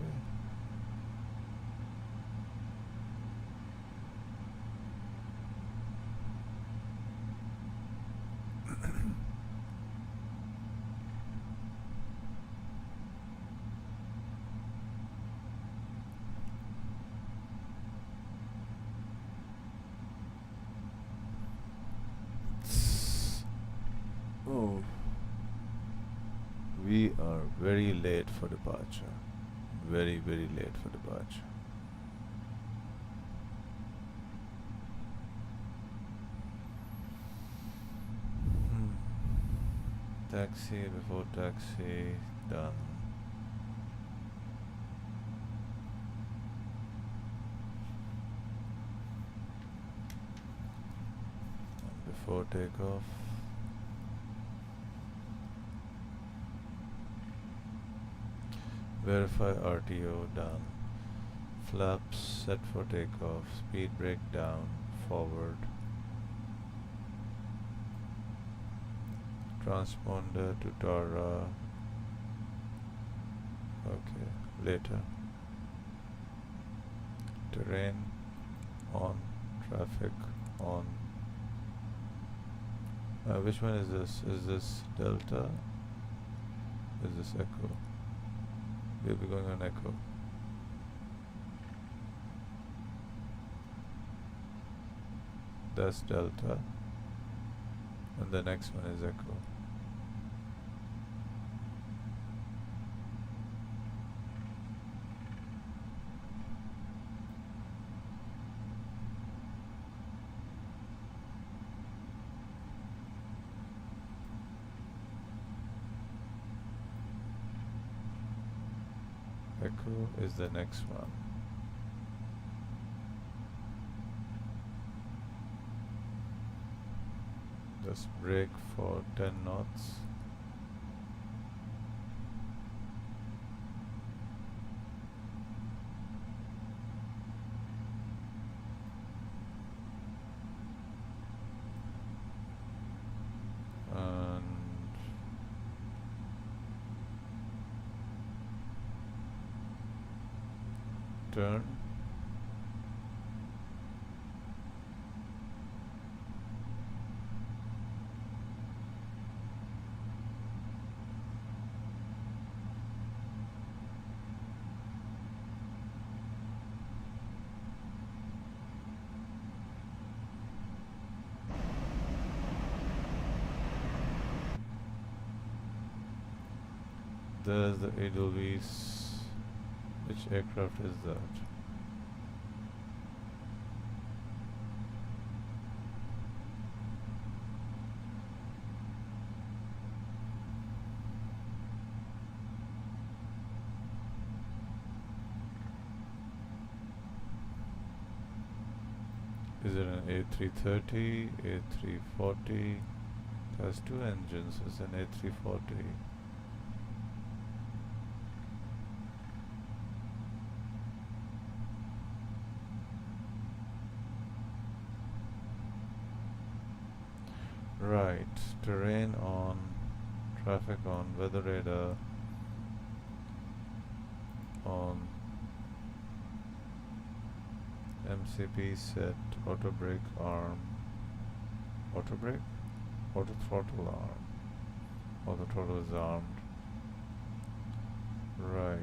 Oh. We are very late for departure. Very, very late for departure. Taxi, before taxi, done. And before takeoff, verify RTO, done. Flaps set for takeoff, speed brake down, forward. Transponder to Tara. Okay, later. Terrain on, traffic on. Which one is this? Is this Delta? Is this Echo? We'll be going on Echo. That's Delta. And the next one is Echo. Echo is the next one. Just brake for 10 knots. And turn. There's the Edelweiss. Which aircraft is that? Is it an A330, A340? It has two engines. It's an A340. Right, terrain on, traffic on, weather radar on, MCP set, auto brake arm, auto brake? Auto throttle arm. Auto throttle is armed. Right.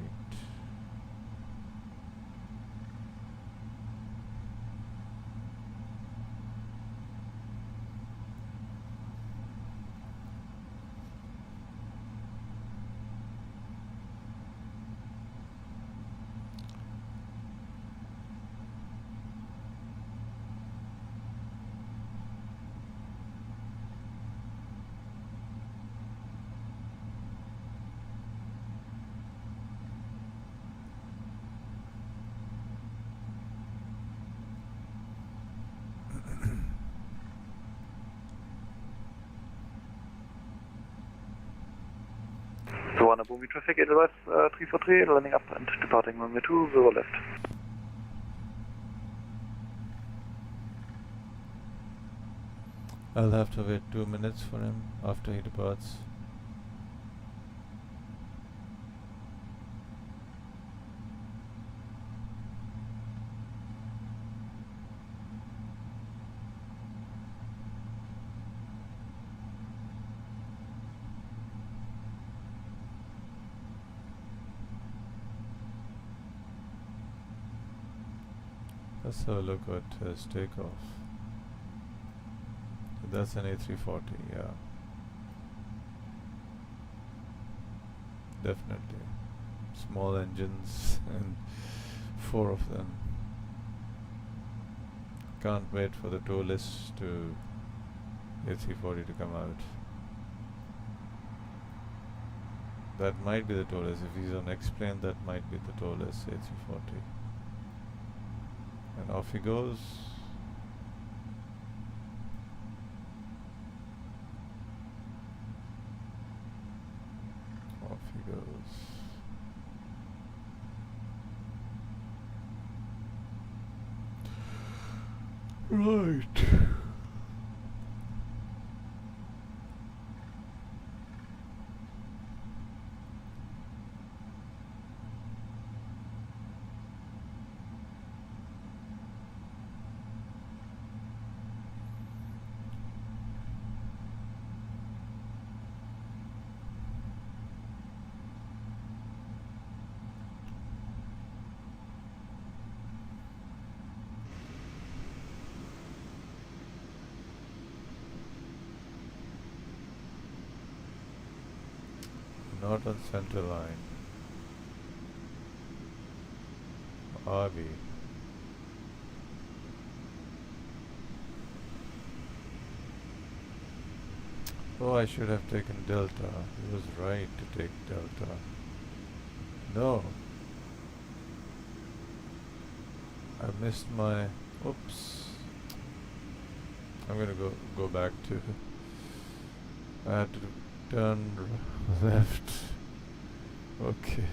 Suvarnabhumi traffic, Edelweiss 343, landing up and departing runway 20 left. I'll have to wait 2 minutes for him after he departs. Let's have a look at his takeoff. That's an A340, yeah. Definitely. Small engines and 4 of them. Can't wait for the tow list to A340 to come out. That might be the tallest. If he's on X-plane, that might be the tallest A340. And off he goes. Off he goes. Right. Not on center line. Are we? Oh, I should have taken Delta. He was right to take Delta. No. I missed my... Oops. I'm gonna go back to... I had to turn left. Okay.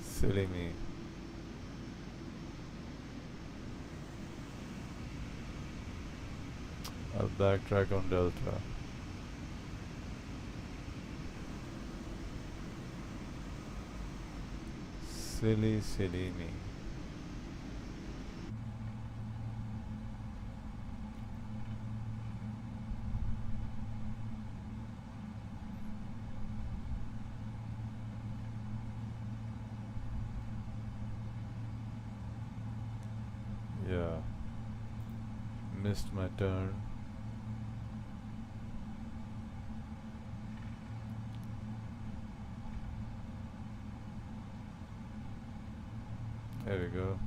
Silly me. I'll backtrack on Delta. Silly me. Yeah. Missed my turn. There we go.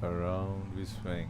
Around we swing.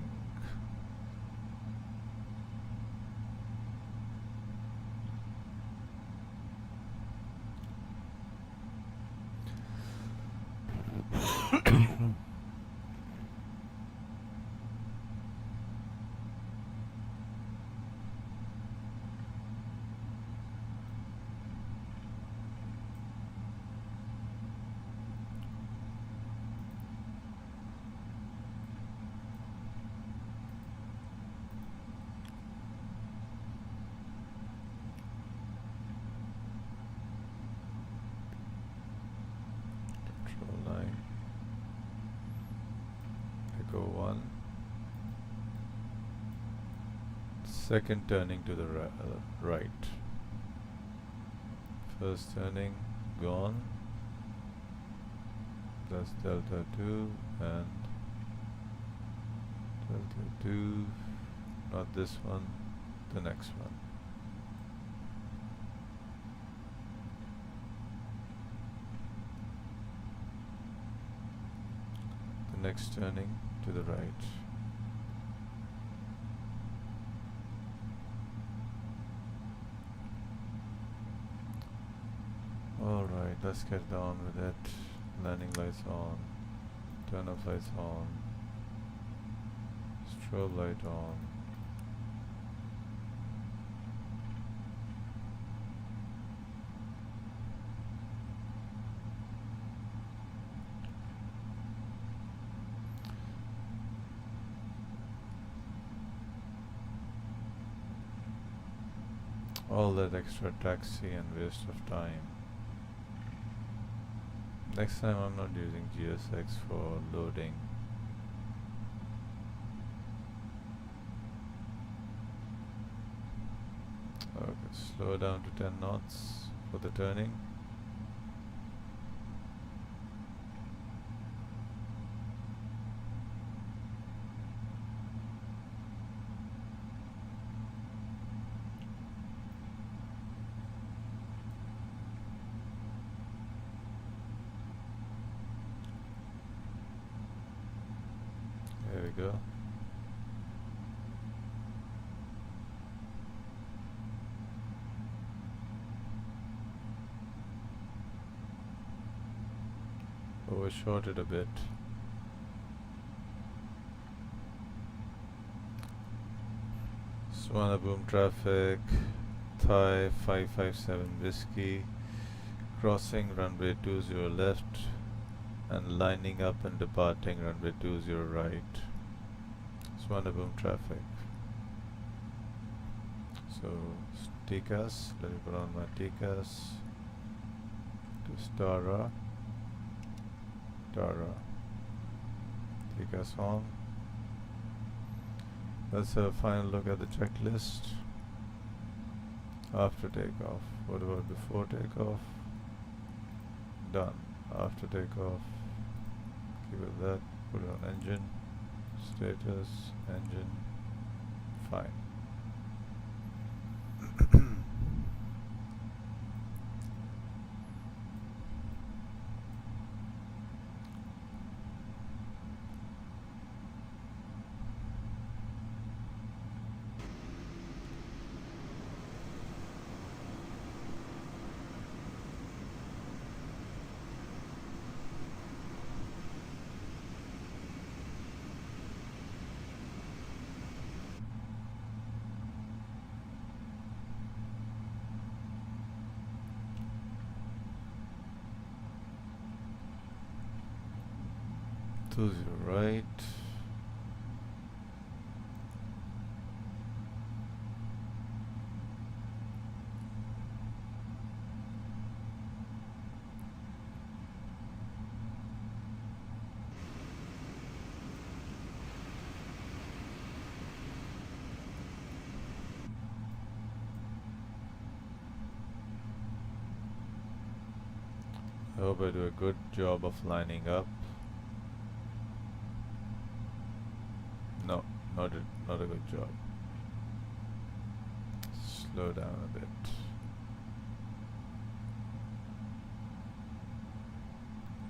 Control 9. Echo 1. Second turning to the right. First turning gone. That's Delta 2 and Delta 2, not this one, the next one. The next turning to the right. Alright, let's get down with it. Landing lights on, turn off lights on, strobe light on. All that extra taxi and waste of time. Next time I'm not using GSX for loading. Okay, slow down to 10 knots for the turning. we go. Overshot it a bit. Suvarnabhumi traffic, Thai 557 Whiskey, crossing runway 20 left and lining up and departing runway 20 right. Suvarnabhumi traffic. So TCAS, let me put on my TCAS to Tara, TCAS on. Let's have a final look at the checklist. After takeoff. What about before takeoff? Done. After takeoff. Keep it that. Put it on engine. Status. Engine. Fine. To the right. I hope I do a good job of lining up. No, not a good job. Slow down a bit.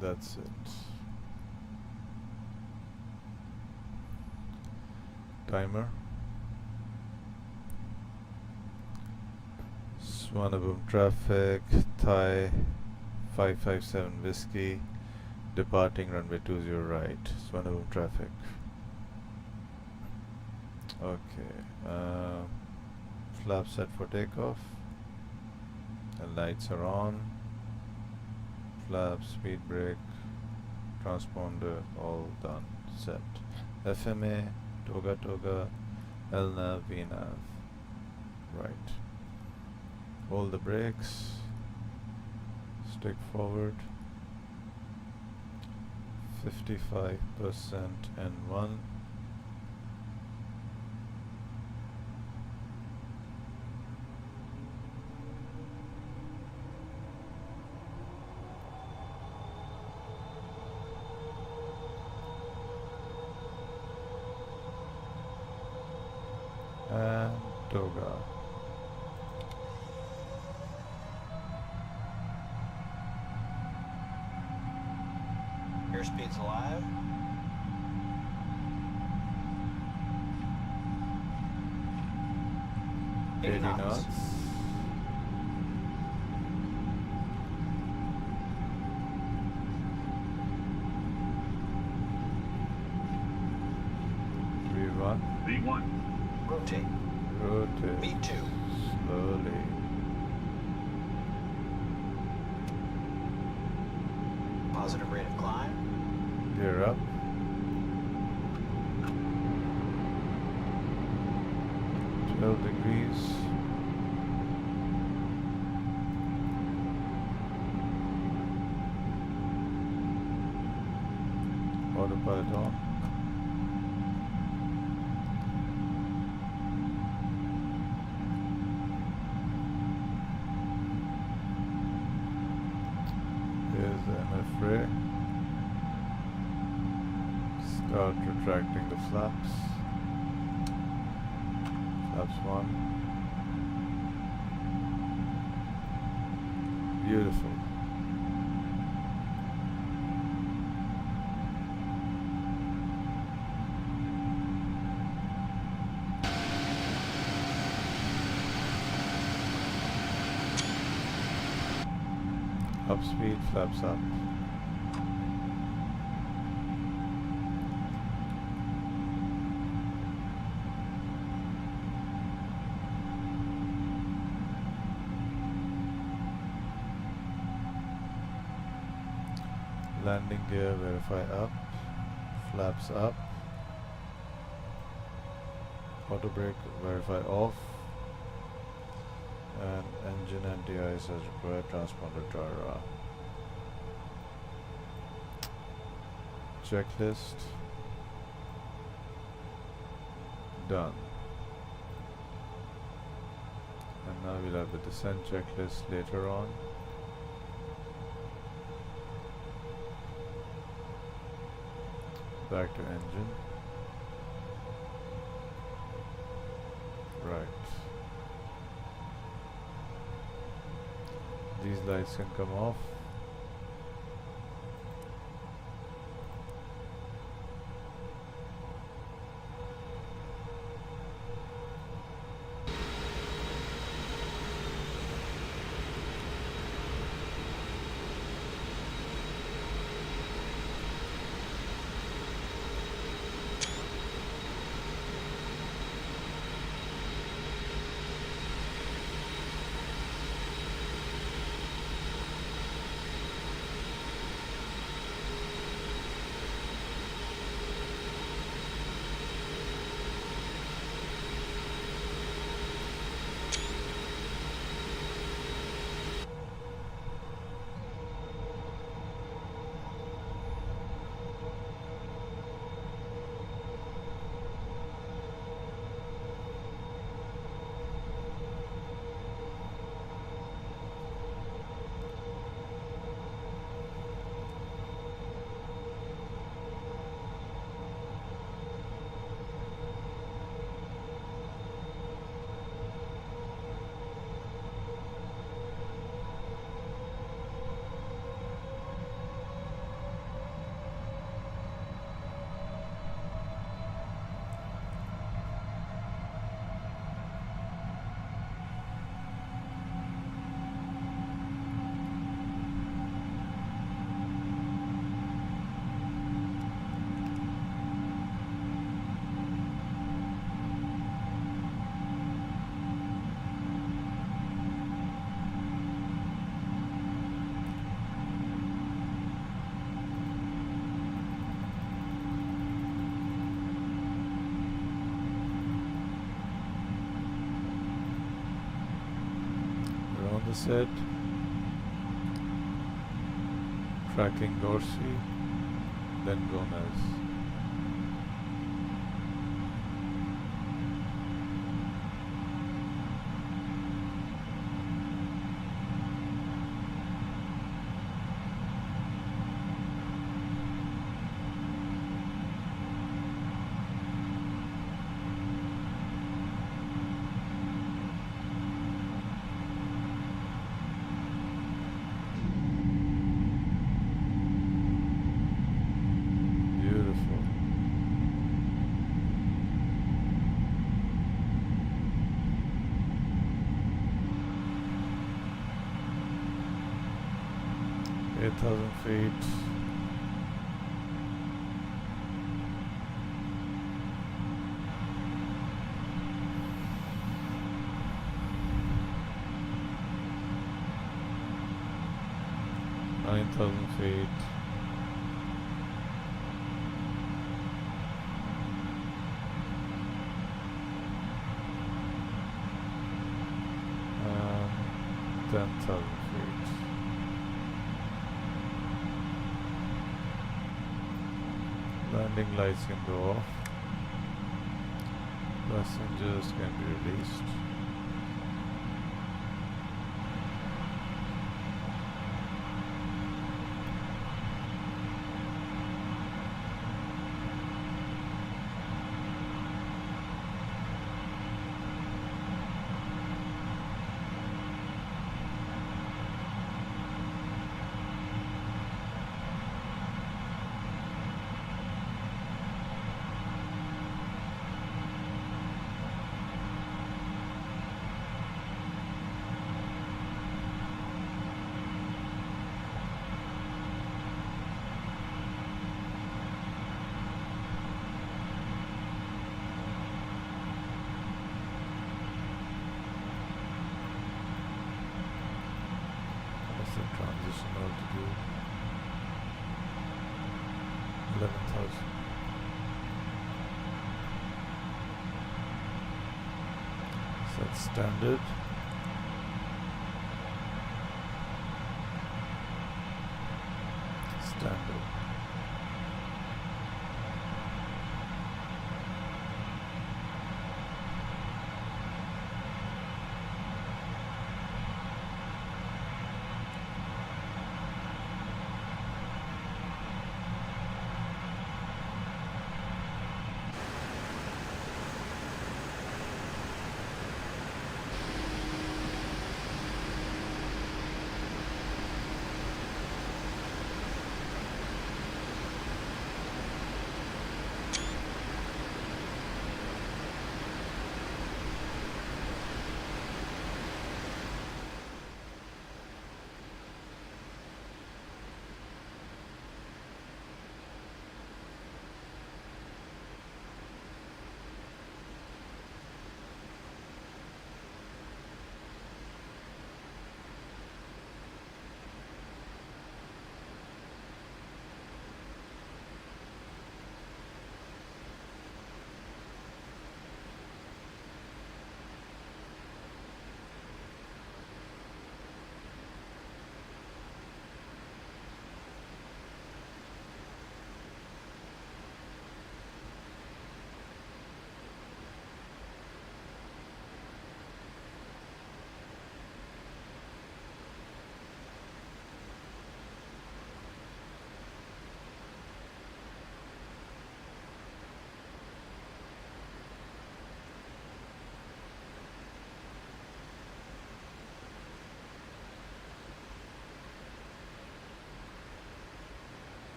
That's it. Timer. Suvarnabhumi traffic, Thai 557 Whiskey, departing runway 20 right. Suvarnabhumi traffic. Okay, flap set for takeoff. The lights are on. Flap, speed brake, transponder, all done, set. FMA, toga, LNAV, VNAV. Right. Hold the brakes. Stick forward. 55% N1. And toga. Airspeed's alive. Eighty knots. V1. V1. Rotate. Rotate. V2. Slowly. Positive rate of climb. Gear up. .12 degrees. Autopilot on. Here's the MF ray. Start retracting the flaps. Flaps 1. Beautiful. Up speed, flaps up. Landing gear, verify up. Flaps up. Auto brake, verify off. And engine anti-ice as required, transponder Tara. Checklist done. And now we'll have the descent checklist later on. Back to engine. Right. These lights can come off. Set. Tracking Dorsey, then Gomez. Beautiful. 8,000 feet. Nine thousand feet. And 10,000 feet. Landing lights can go off. Passengers can be released. That's standard. Standard.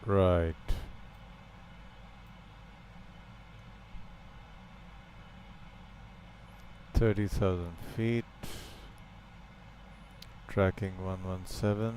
Right. $30,000 feet. Tracking 117.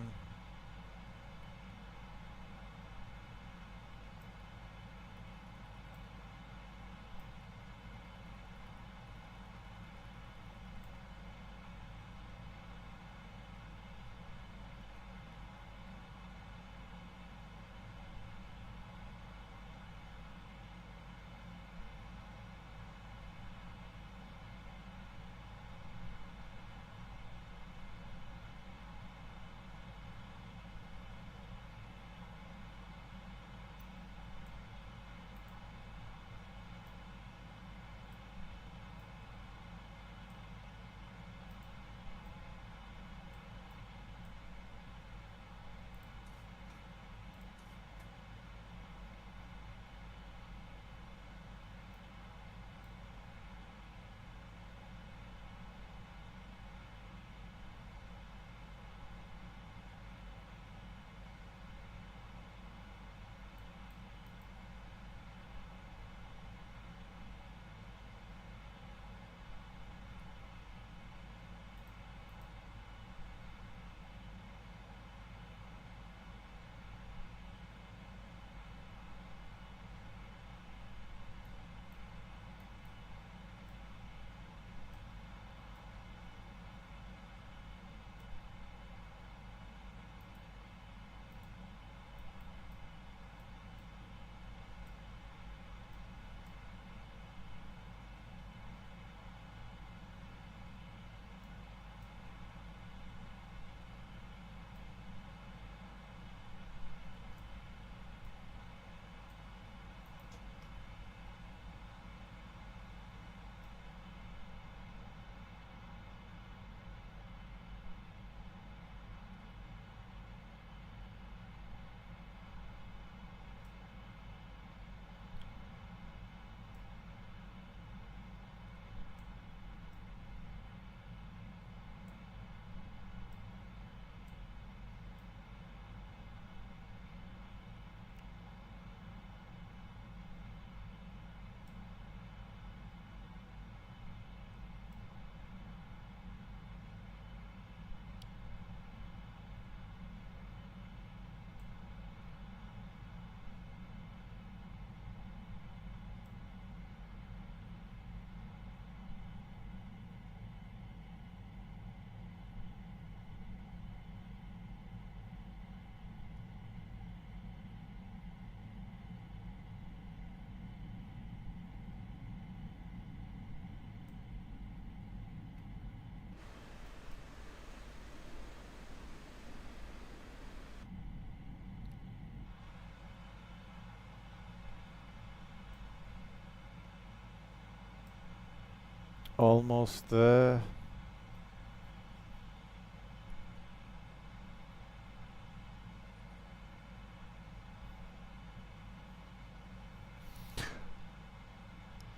Almost there.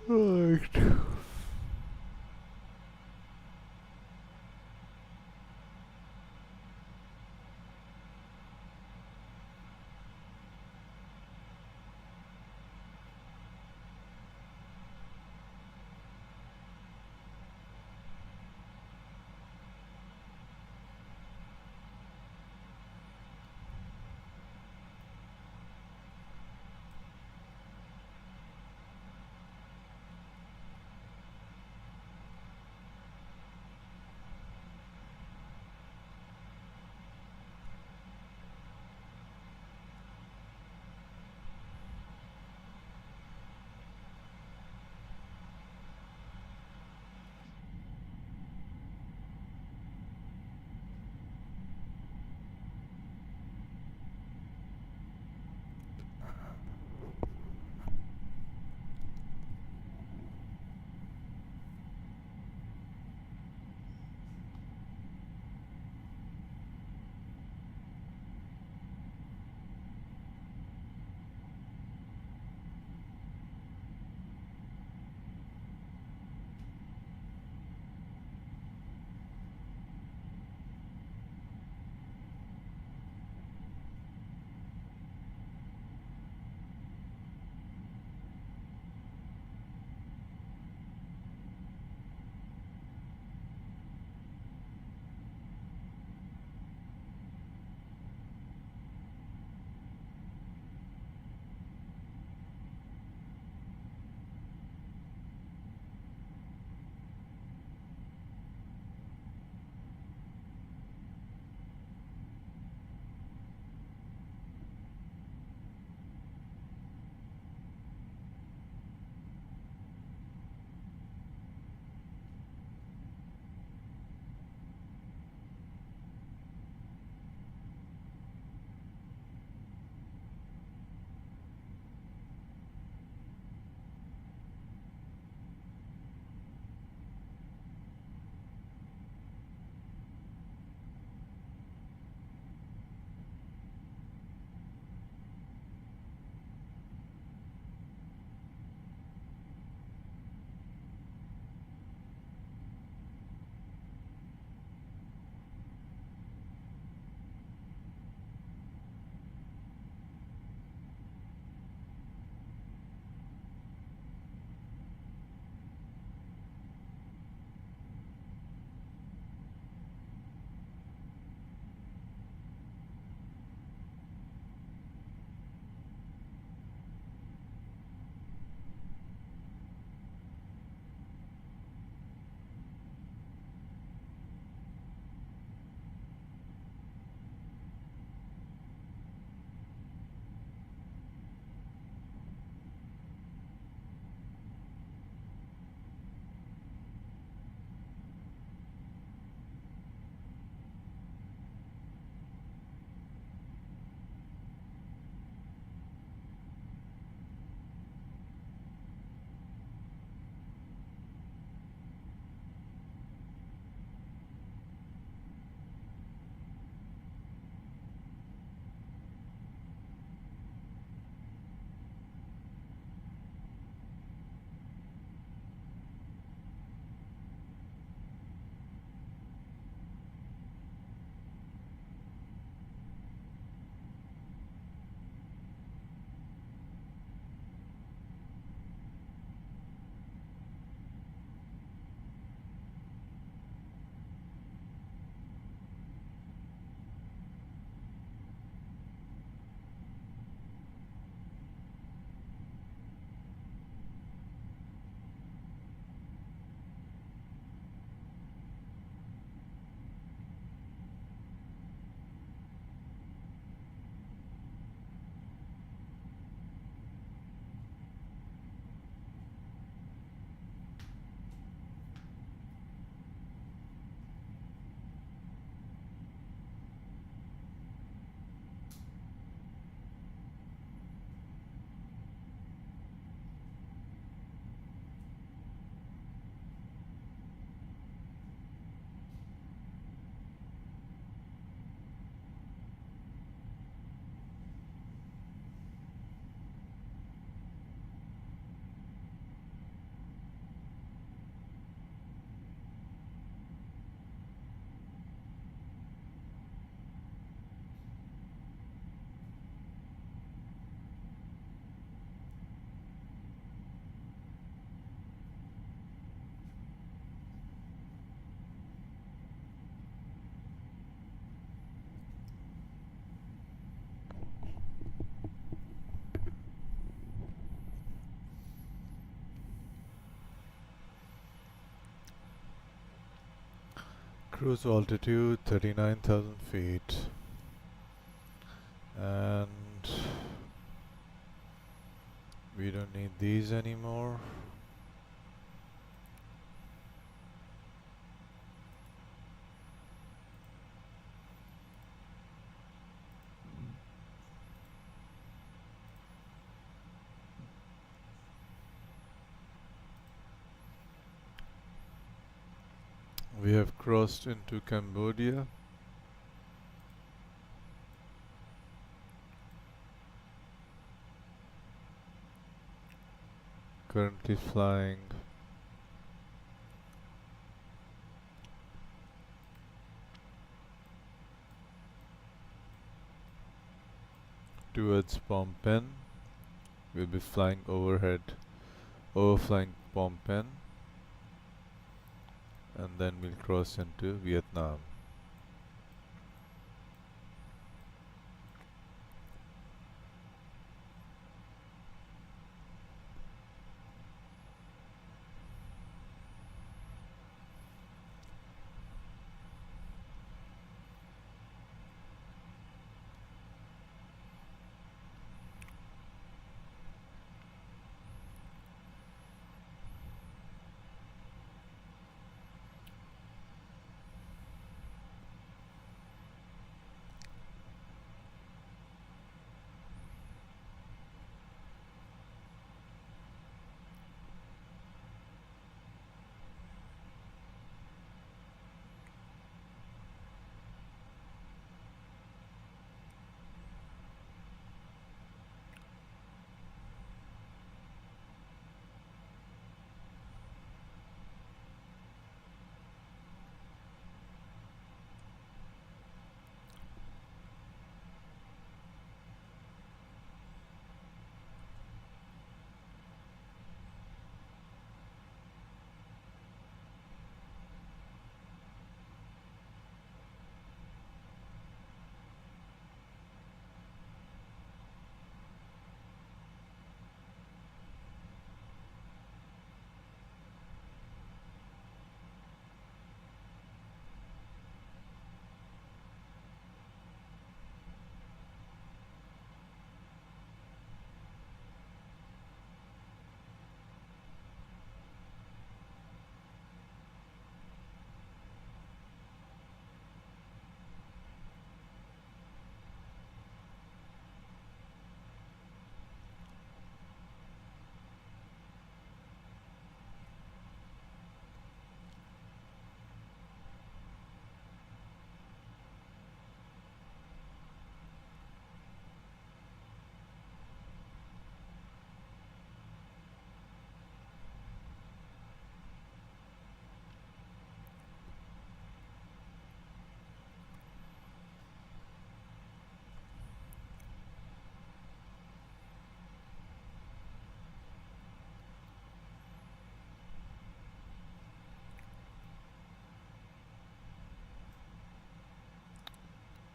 Right. Cruise altitude 39,000 feet, and we don't need these anymore. We have crossed into Cambodia. Currently flying towards Phnom Penh. We'll be flying overflying Phnom Penh, and then we'll cross into Vietnam.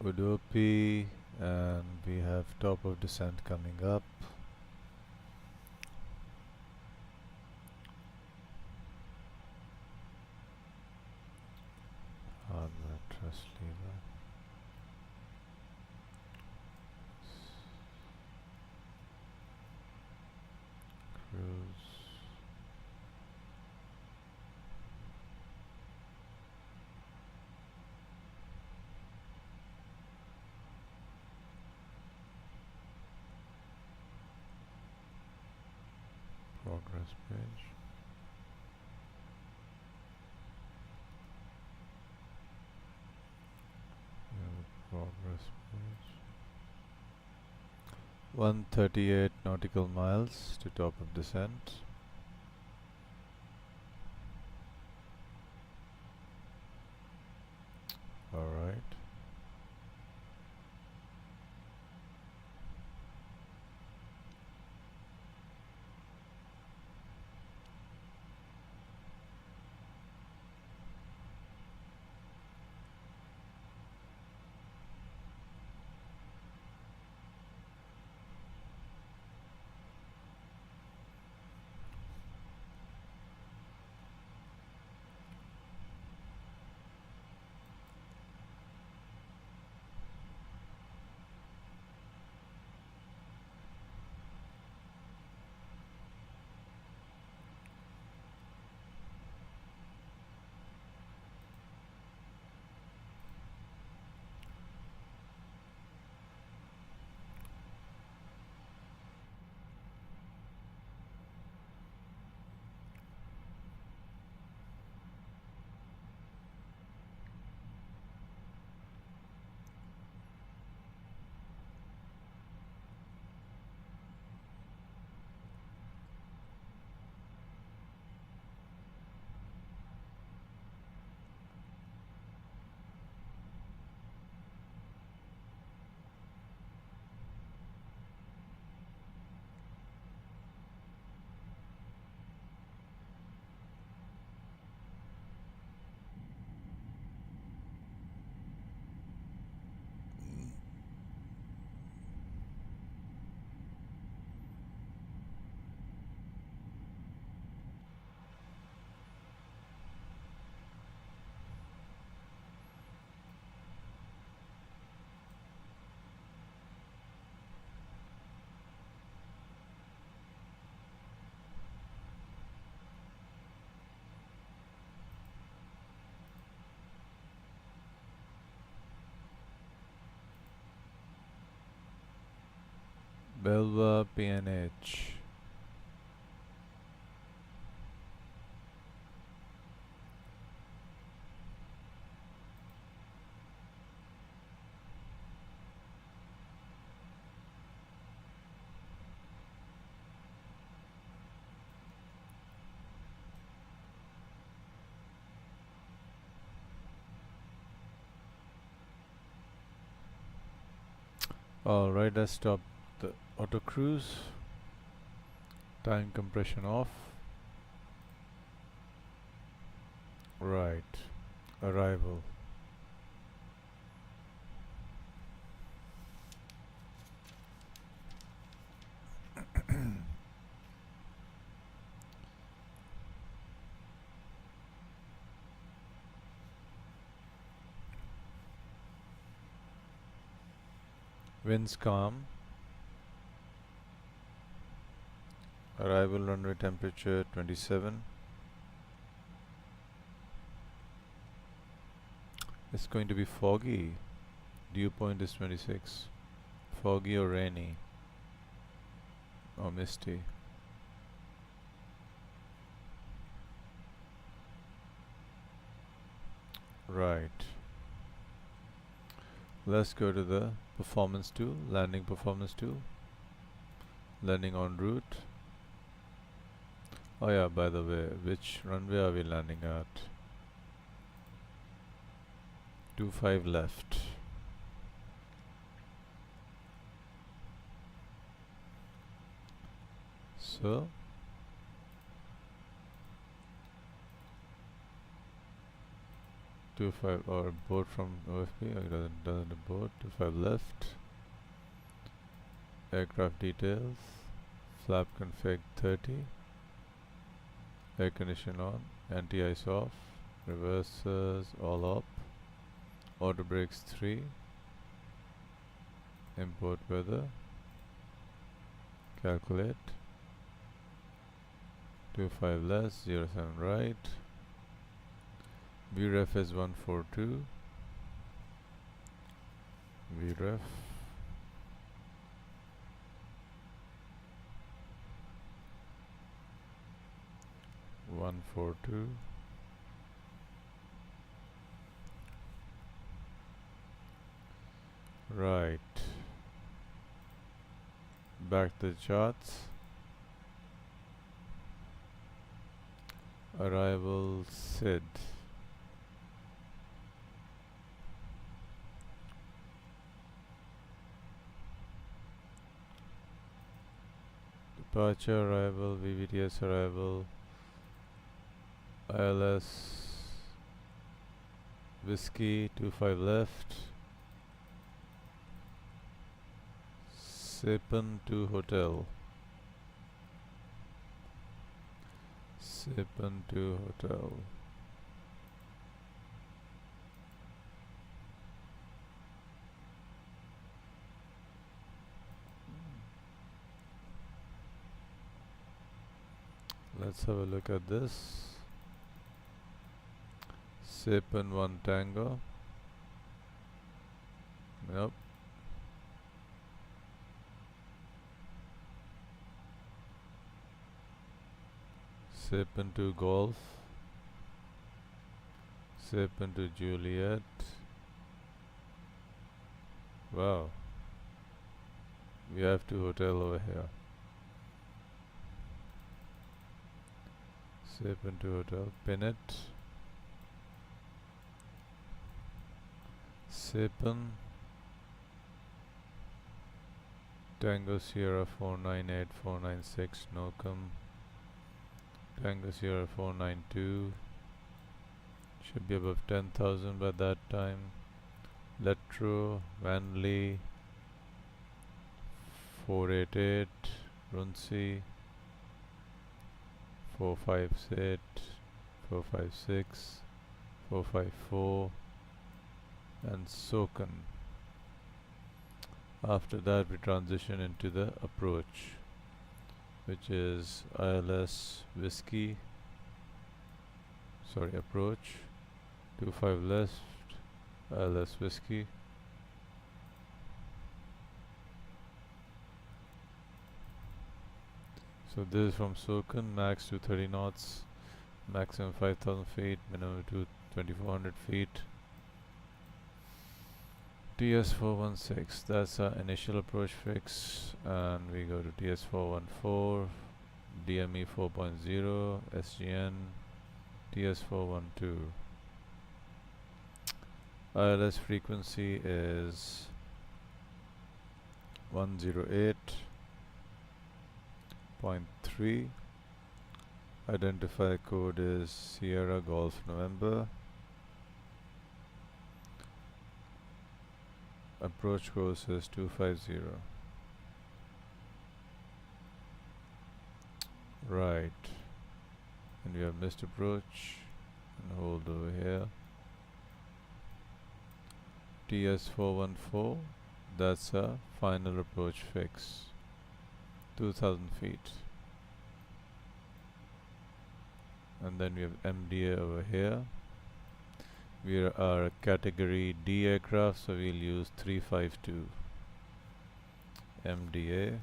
Udupi, and we have top of descent coming up. Hardware thrust lever. Cruise. Progress page. Progress page. 138 nautical miles to top of descent. All right. Belva PNH. Alright, let's stop the auto cruise. Time compression off. Right. Arrival. Winds calm. Arrival runway temperature 27. It's going to be foggy. Dew point is 26. Foggy or rainy or misty. Right. Let's go to the performance tool, landing performance tool. Landing en route. Oh yeah, by the way, which runway are we landing at? 25 left. So two five or board from OFP, or doesn't board. 25 left. Aircraft details. Flap config 30. Air condition on. Anti-ice off. Reversers all up. Auto brakes 3. Import weather. Calculate. 25 less, 07 right. VREF is 142. VREF. One four two. Right. Back to the charts. Arrival SID. Departure arrival, VVTS arrival, ILS Whiskey 25 left, Sipan to hotel. Sipan to hotel. Let's have a look at this. Sipan 1 Tango. Nope. Sipan to Golf. Sipan to Juliet. Wow. We have 2 hotel over here. Sipan to hotel. Pinnet. Sipan. Tango Sierra 498 496 Nocum. Tango Sierra 492. Should be above 10,000 by that time. Letro, Vanley 488, Runsi 458, 456, 454 and Sokan. After that we transition into the approach, which is ILS Whiskey, approach, 25 left, ILS Whiskey, So this is from Soken, max to 30 knots, maximum 5,000 feet, minimum to 2,400 feet. TS416, that's our initial approach fix, and we go to TS414, DME 4.0, SGN, TS412. ILS frequency is 108.3. Identifier code is Sierra Golf November. Approach course is 250. Right. And we have missed approach and hold over here. TS414, that's a final approach fix. 2000 feet. And then we have MDA over here. We are a category D aircraft, so we'll use 352 MDA.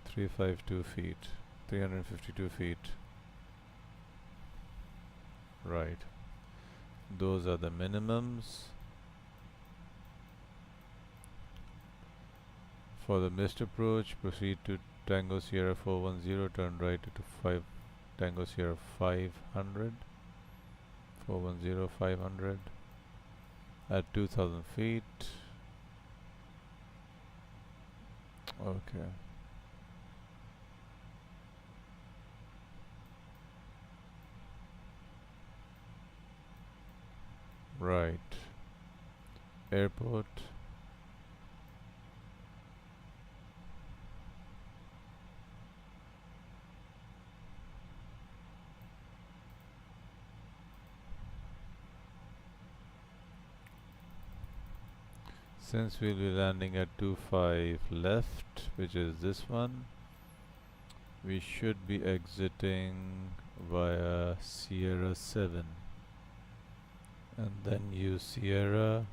352 feet, 352 feet. Right. Those are the minimums. For the missed approach, proceed to Tango Sierra 410, turn right to 5 Tango Sierra 500, 410 500 at 2000 feet. Okay. Right. Airport. Since we'll be landing at 25 left, which is this one, we should be exiting via Sierra 7 and then use Sierra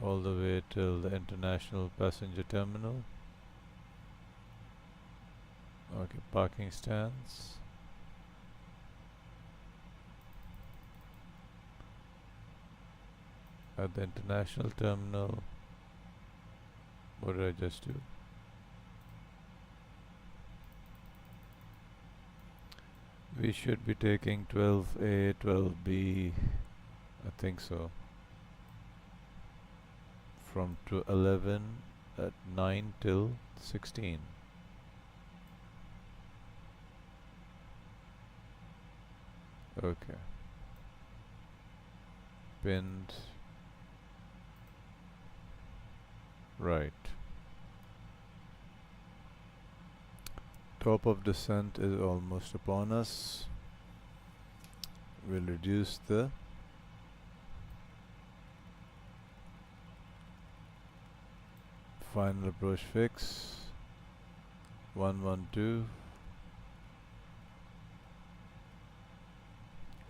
all the way till the international passenger terminal. Okay, parking stands. At the international terminal, what did I just do? We should be taking 12A, 12B, I think so. From 11 at 9 till 16. Okay. Pinned. Right. Top of descent is almost upon us. We'll reduce the final approach fix. 112.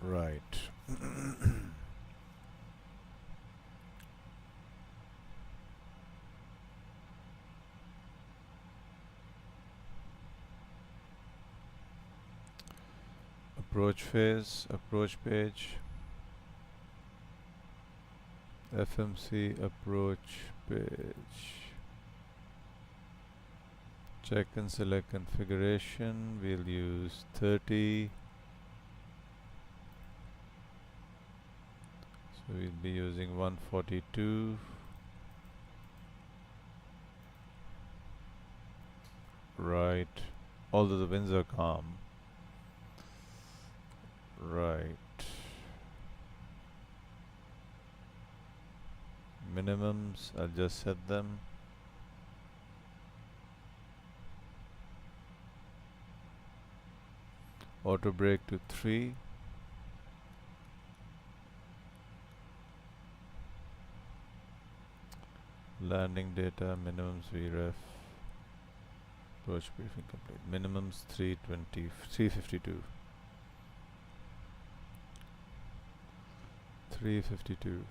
Right. Approach phase, approach page, FMC approach page. Check and select configuration. We'll use 30. So we'll be using 142. Right. Although the winds are calm. Right. Minimums, I'll just set them. Auto brake to 3. Landing data, minimums VREF. Approach briefing complete. Minimums 320, 352. 352.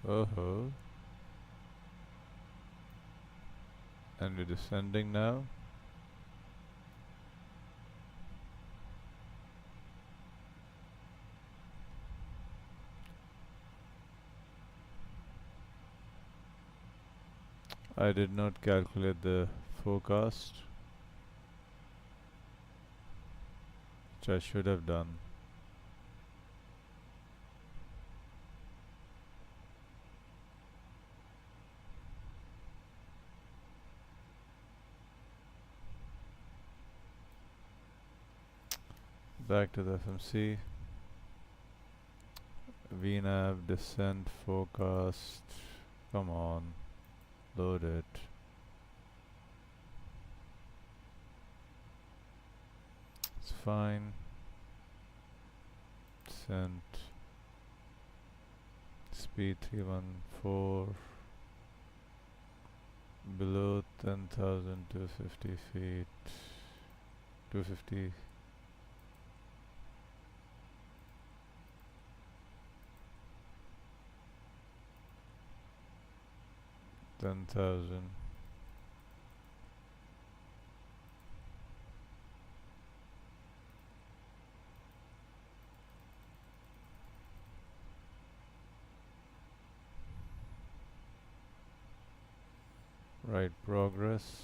Oh. And we're descending now. I did not calculate the forecast, which I should have done. Back to the FMC. VNAV descent forecast. Come on, load it. It's fine. Descent. Speed 314. Below 10,250 feet. 250. Ten thousand. Right, progress.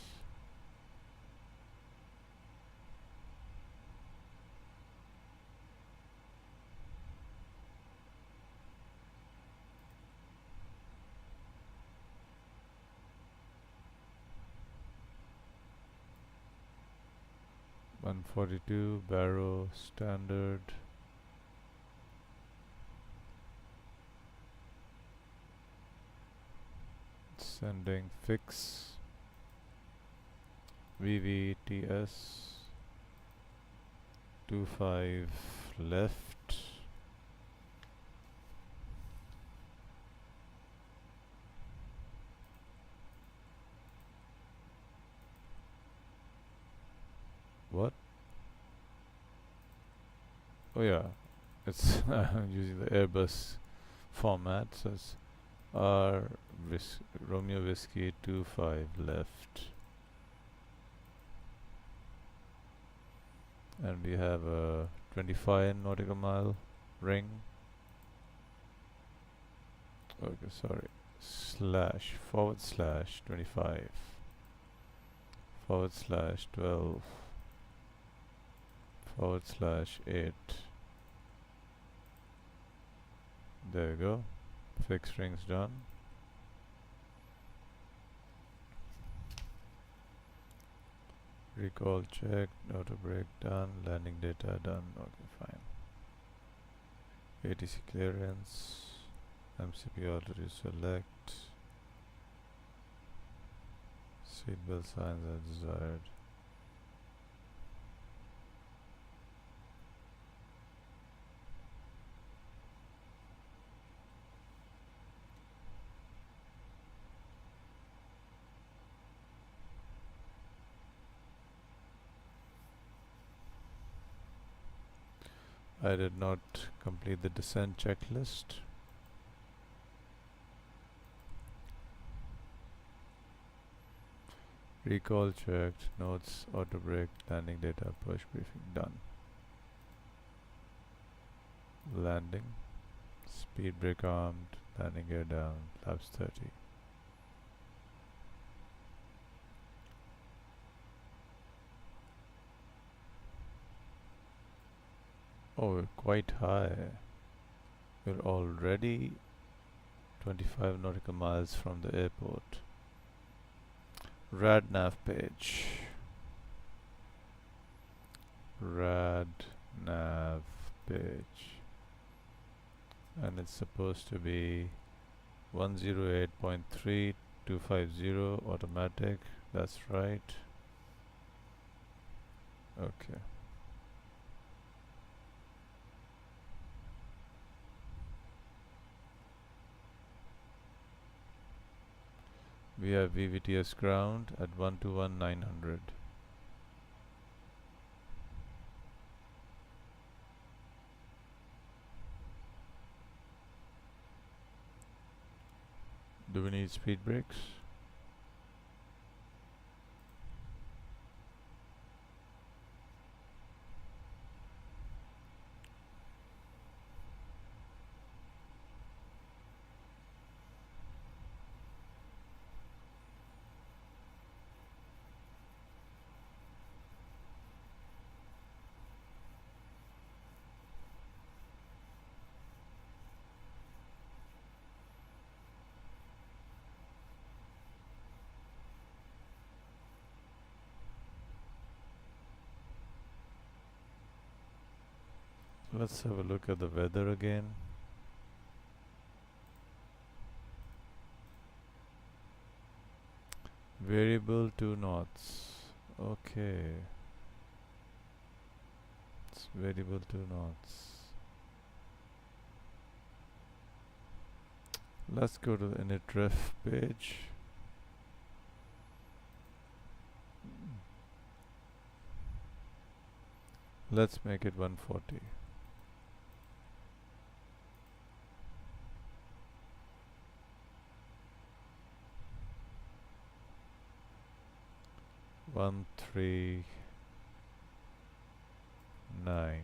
One 42 Barrow standard. Sending fix. VVTS 25 left. What? Oh yeah, it's I'm using the Airbus format, so it's Romeo Whiskey 25 left. And we have a 25 nautical mile ring. Okay, sorry. //25 /12 /8. There we go. Fixed rings done. Recall checked, auto brake done, landing data done. Okay, fine. ATC clearance, MCP already select. Seatbelt signs as desired. I did not complete the descent checklist. Recall checked, notes, auto brake, landing data, push briefing done. Landing, speed brake armed, landing gear down, laps 30. Oh, we're quite high. We're already 25 nautical miles from the airport. Rad nav page. Rad nav page. And it's supposed to be 108.3250 automatic. That's right. Okay. We have VVTS ground at 121,900. Do we need speed brakes? Let's have a look at the weather again. Variable 2 knots. Okay. It's variable 2 knots. Let's go to the init page. Let's make it 140. One, 3, 9.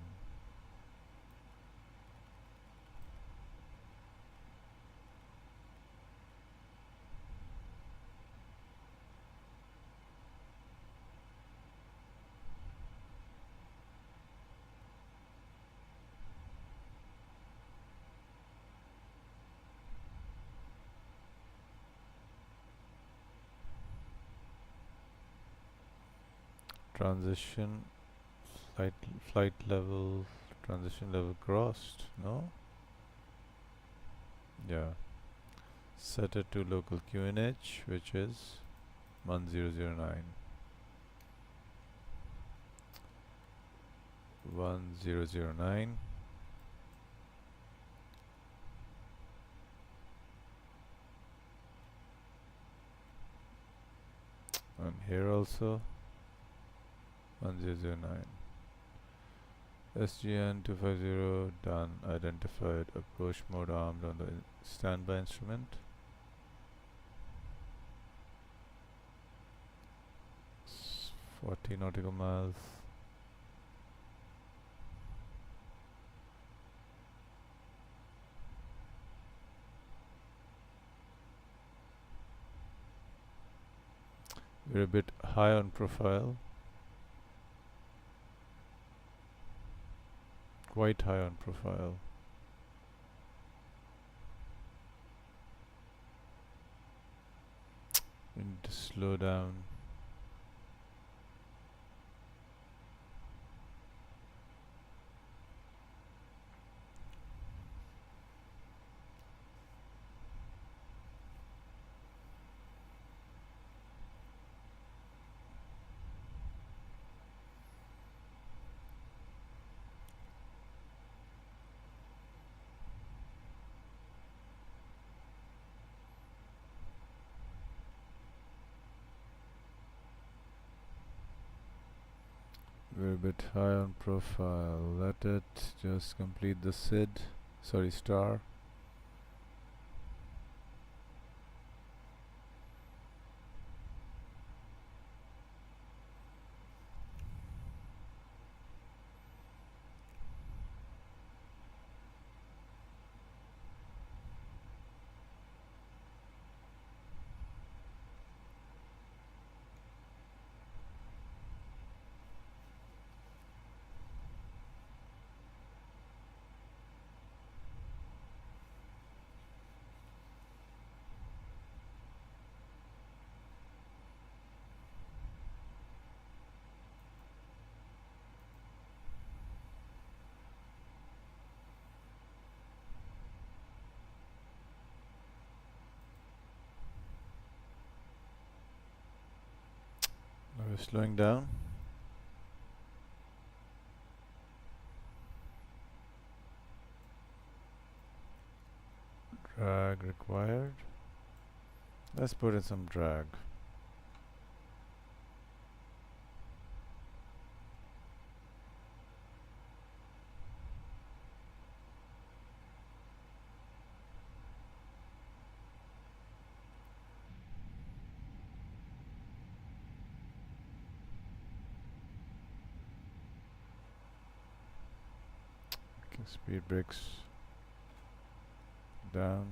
Transition, flight level, transition level crossed, no? Yeah. Set it to local QNH, which is 1009. 1009. And here also 1009. SGN 250 done. Identified. Approach mode armed on the standby instrument. S 40 nautical miles. We're a bit high on profile. Quite high on profile. We need to slow down. We're a bit high on profile. Let it just complete the star. Now we're slowing down. Drag required. Let's put in some drag. Speed brakes down.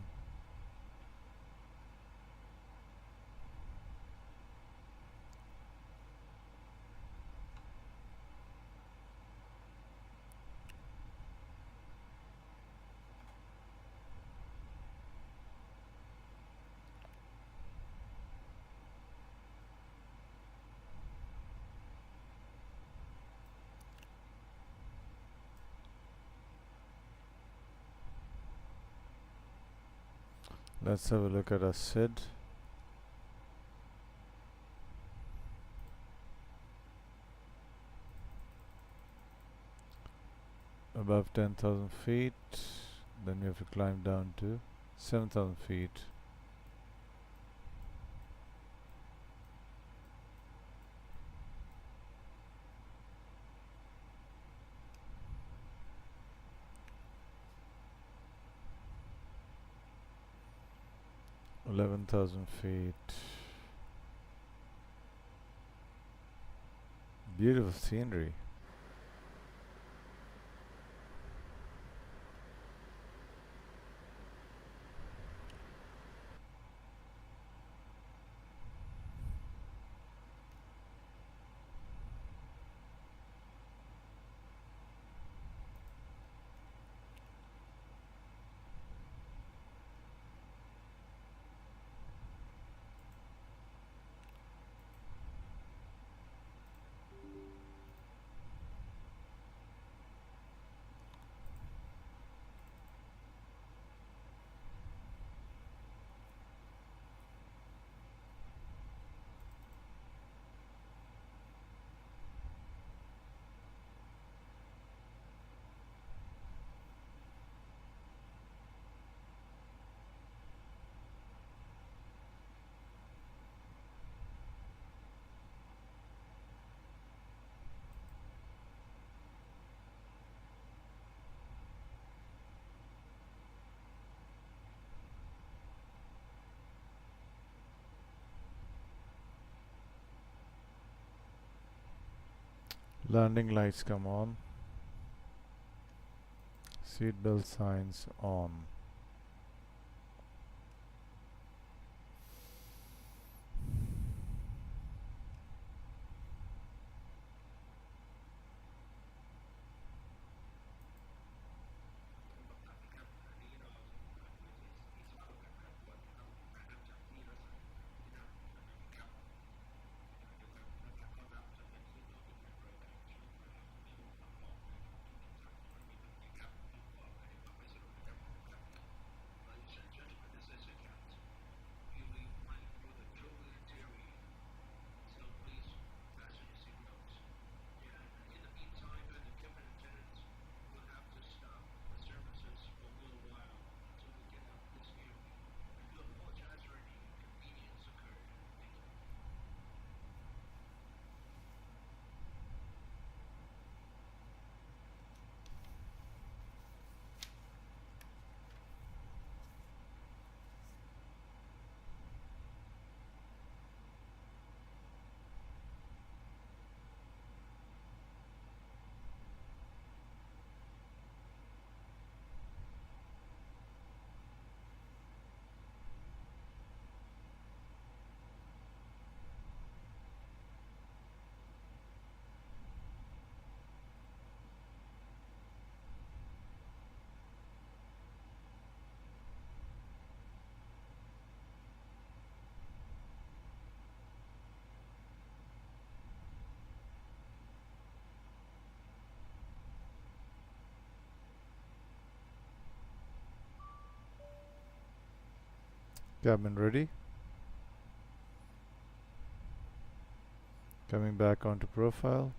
Let's have a look at our SID. Above 10,000 feet, then we have to climb down to 7,000 feet. $11,000 feet. Beautiful scenery. Landing lights come on. Seatbelt signs on. Cabin ready. Coming back onto profile.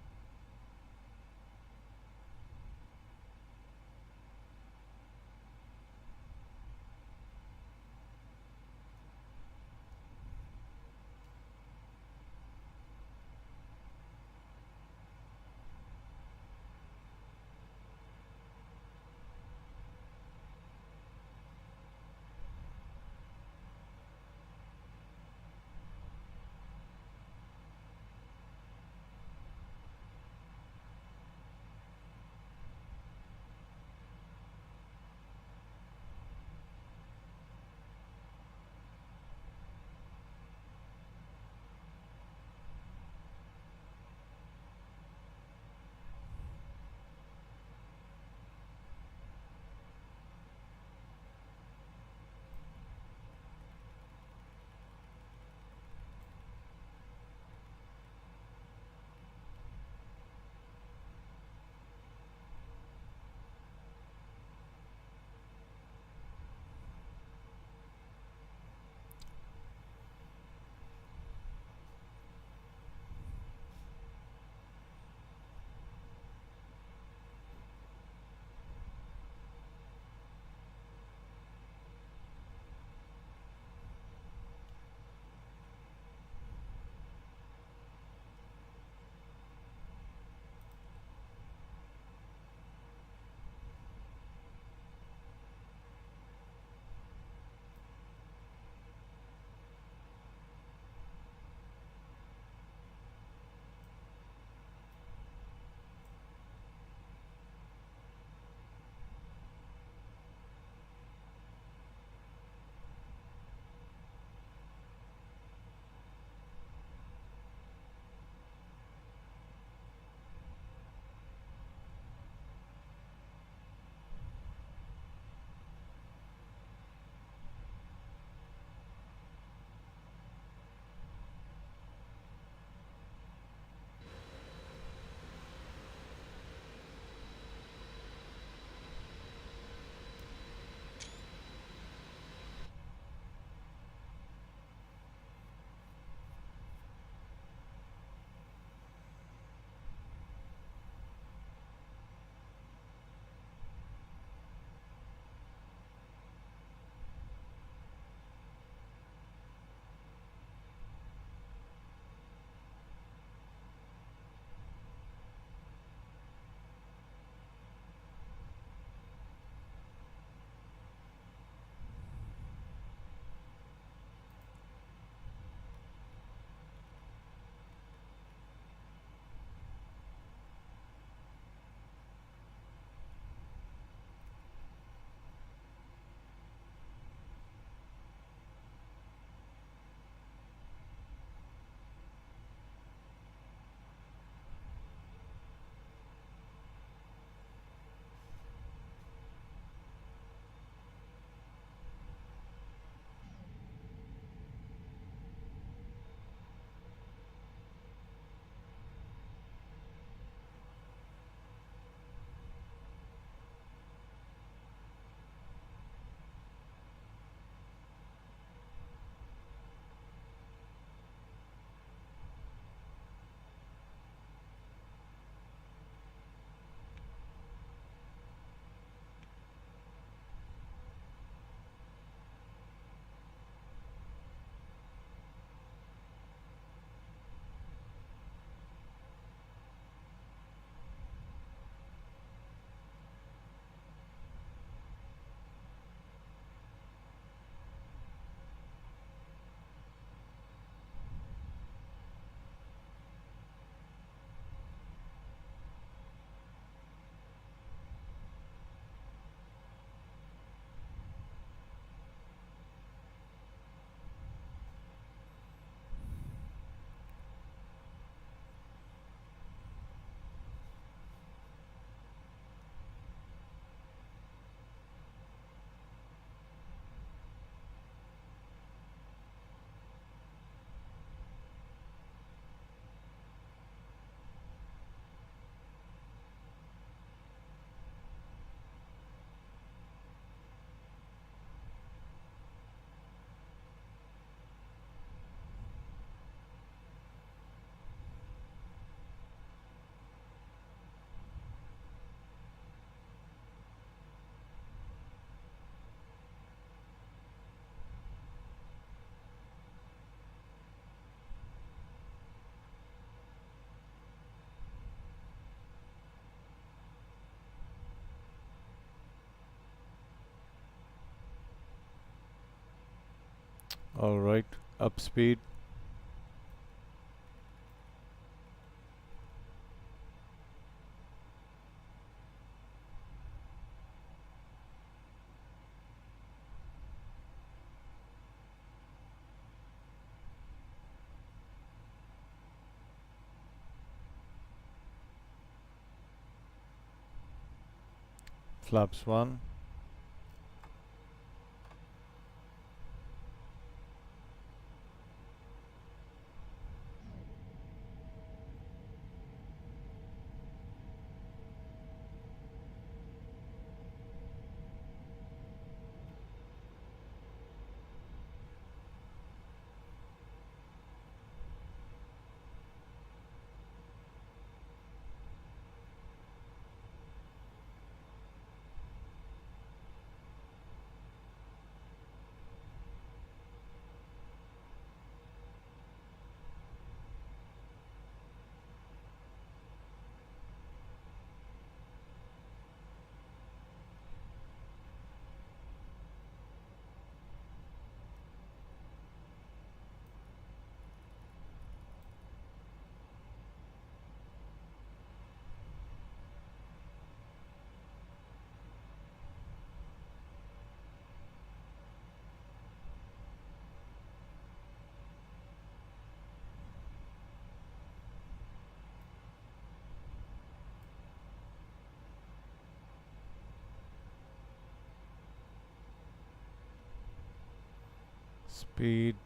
Alright, up speed. Flaps 1. Speed.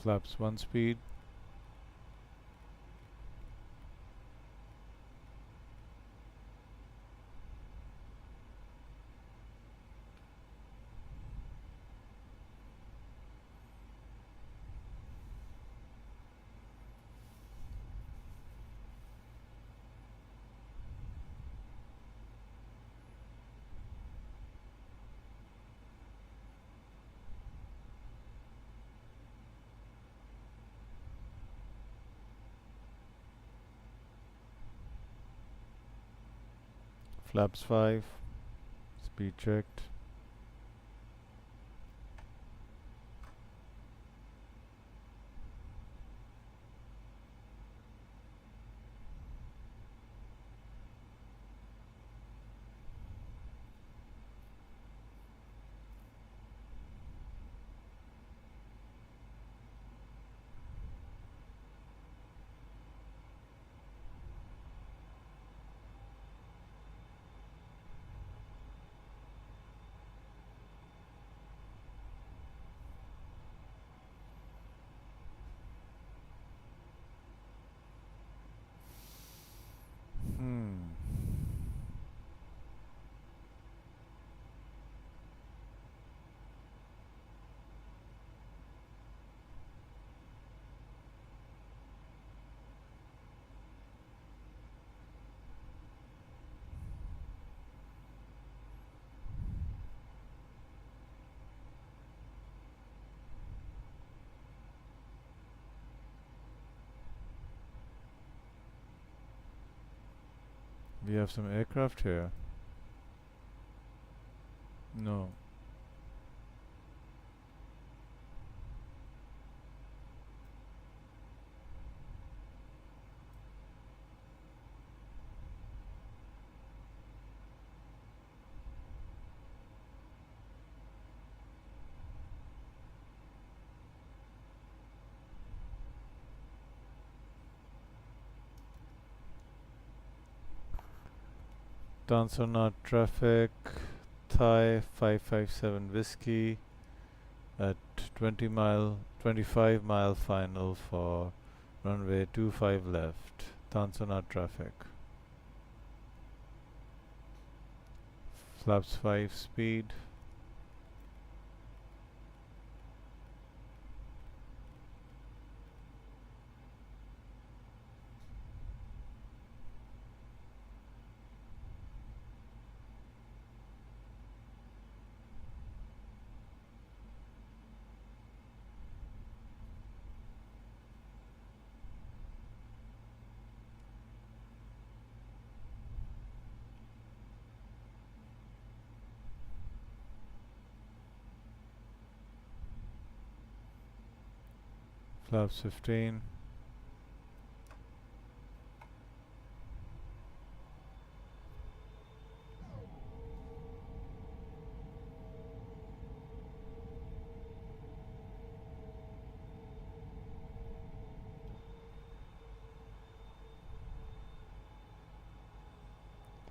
Flaps 1 speed. Flaps 5. Speed checked. We have some aircraft here. No. Nhat traffic. Thai 557 Whiskey at 25 mile final for runway 25 left. Nhat traffic. Flaps 5 speed. Flaps 15.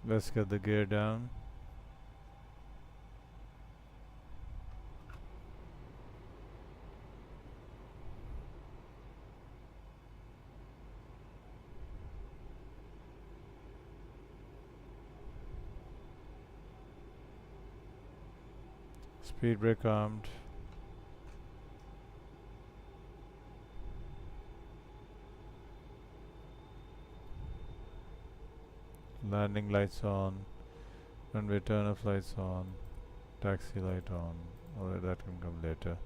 Let's get the gear down. Speed brake armed. Landing lights on. Runway turn off lights on. Taxi light on. Or that can come later.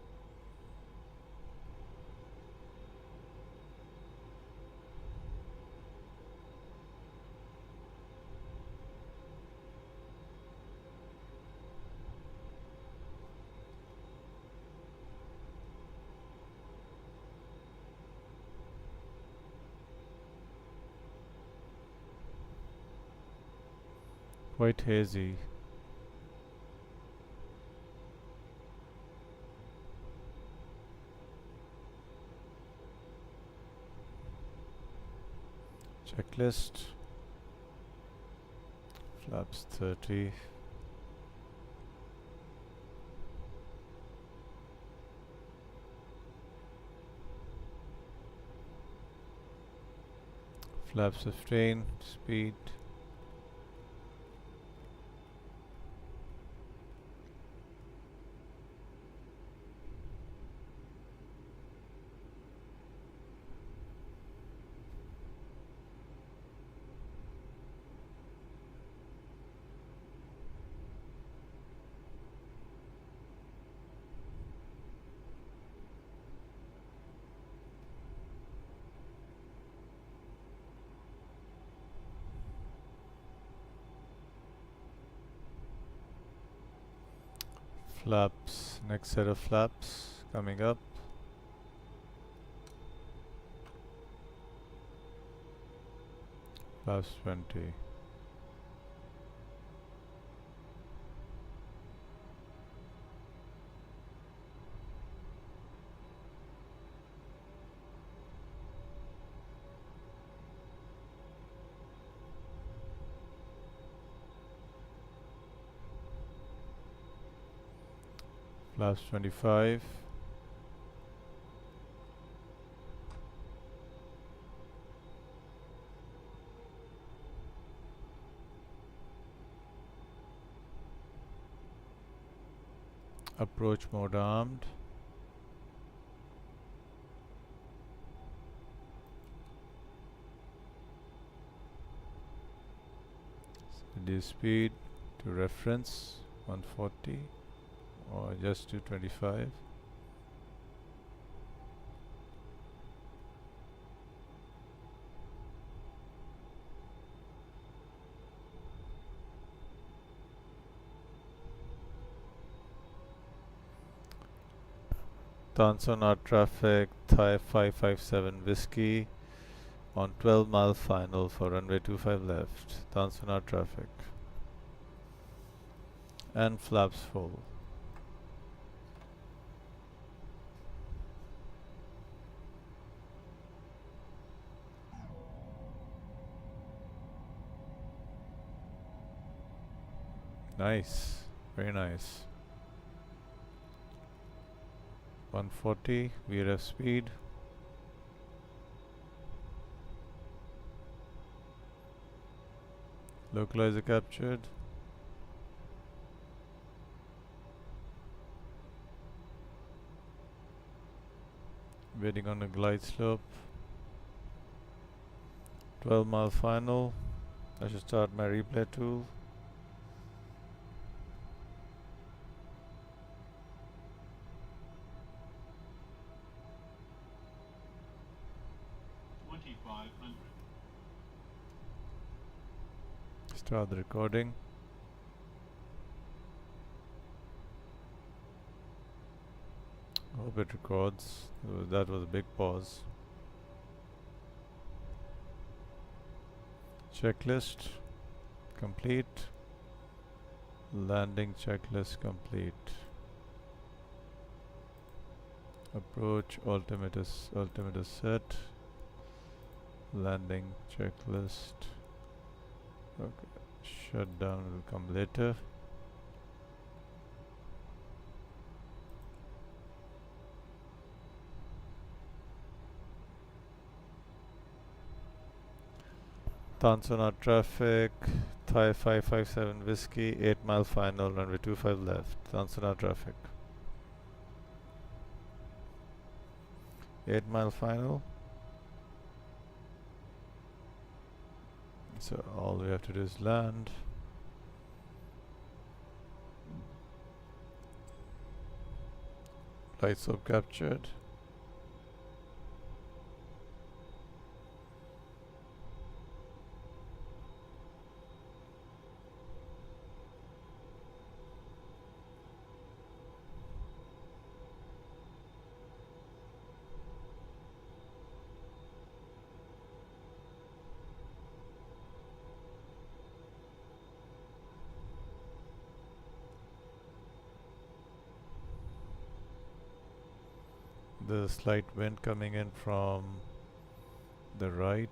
Quite hazy. Checklist. Flaps 30. Flaps 15. Speed. Flaps, next set of flaps coming up. Flaps 20. Flaps 25. Approach mode armed. Reduce speed to reference 140 or just to 25. Nhat traffic, Thai 557 Whiskey on 12-mile final for runway 25 left. Nhat traffic. And flaps full. Nice, very nice. 140 VRF speed. Localizer captured. Waiting on a glide slope. 12-mile final. I should start my replay tool. Start the recording. Hope it records. That was a big pause. Checklist complete. Landing checklist complete. Approach altimeter set. Landing checklist. Okay. Shutdown will come later. Tansona traffic, Thai 557 Whiskey, 8 mile final, runway 25 left. Tansona traffic. 8 mile final. So all we have to do is land. Light slope captured. The slight wind coming in from the right.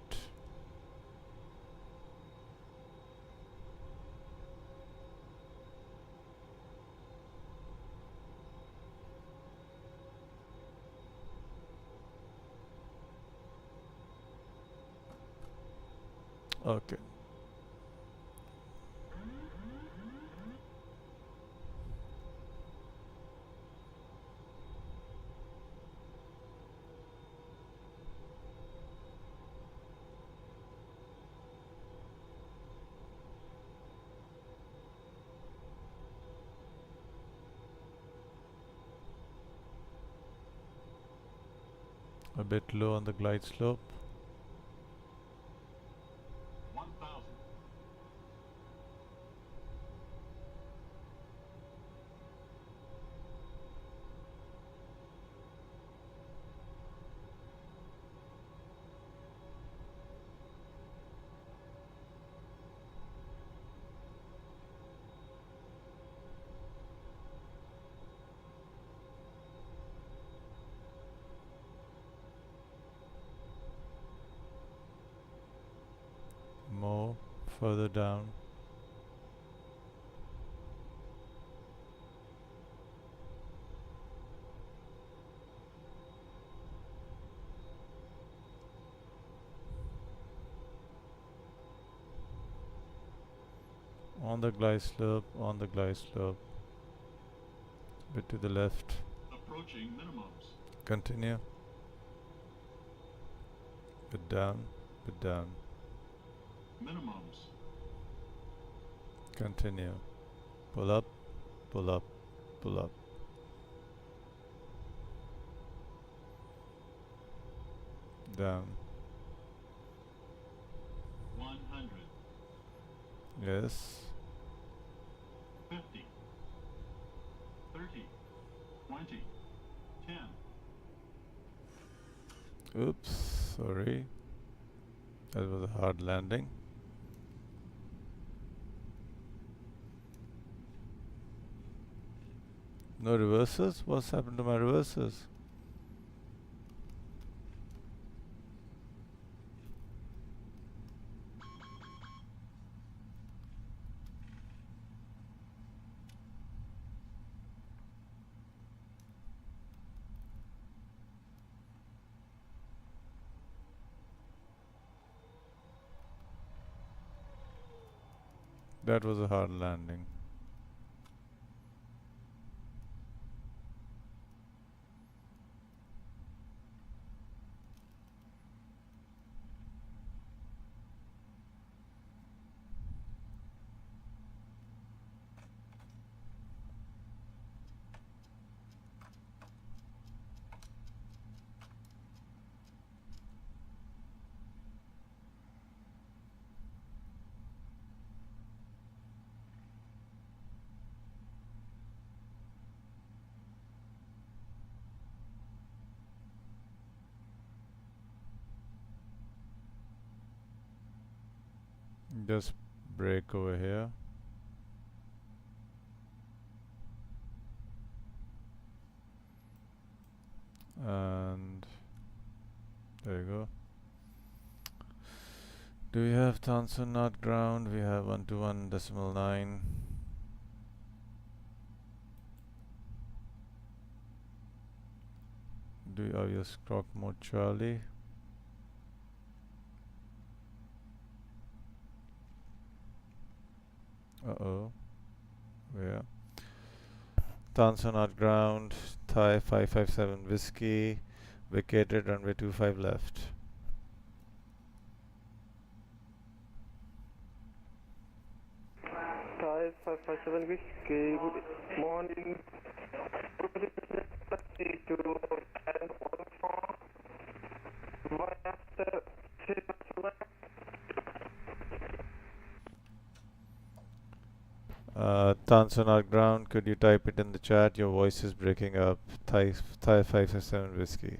Okay. A bit low on the glide slope. 1000. More further down. On the glide slope, on the glide slope. Bit to the left. Approaching minimums. Continue. Bit down, bit down. Minimums. Continue. Pull up, pull up, pull up. Down. 100. Yes. 50. 30. 20. 10. Oops, sorry. That was a hard landing. No reverses? What's happened to my reverses? That was a hard landing. Just brake over here. And there you go. Do we have Tansun not ground? We have 121.9. Are you stroke mode Charlie? Uh-oh. Yeah. Tansun not ground. Thai 557 whiskey. Vacated runway 25 left. Thai 557 whiskey, good morning. Taxi to and 14 via the Tansun not ground. Could you type it in the chat? Your voice is breaking up. Thai 557 whiskey.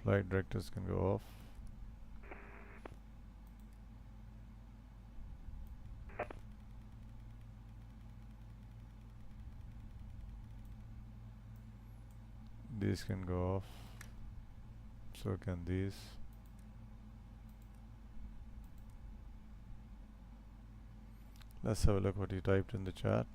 Flight directors can go off. These can go off. So can these. Let's have a look what you typed in the chat.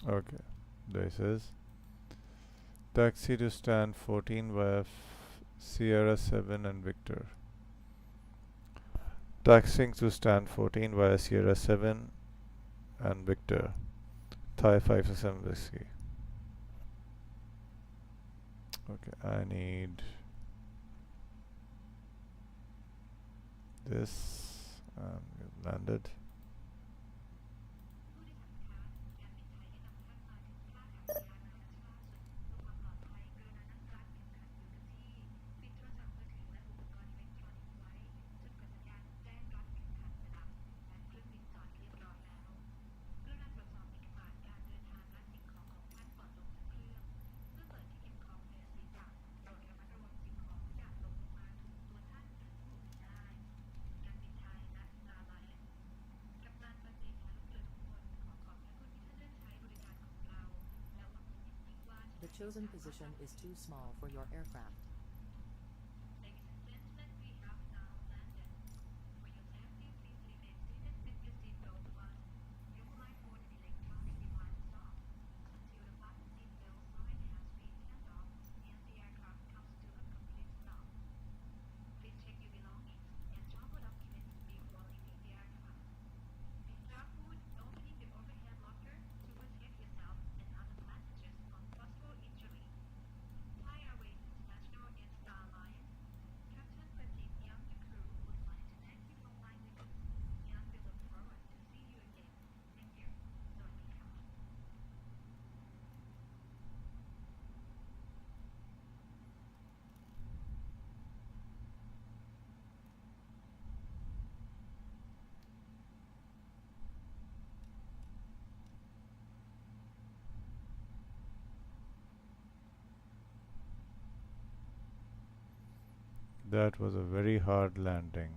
Okay, this is taxi to stand 14 via Sierra 7 and Victor. Taxiing to stand 14 via Sierra 7 and Victor. Thai 567 whiskey. Okay, I need this and get landed. The chosen position is too small for your aircraft. That was a very hard landing.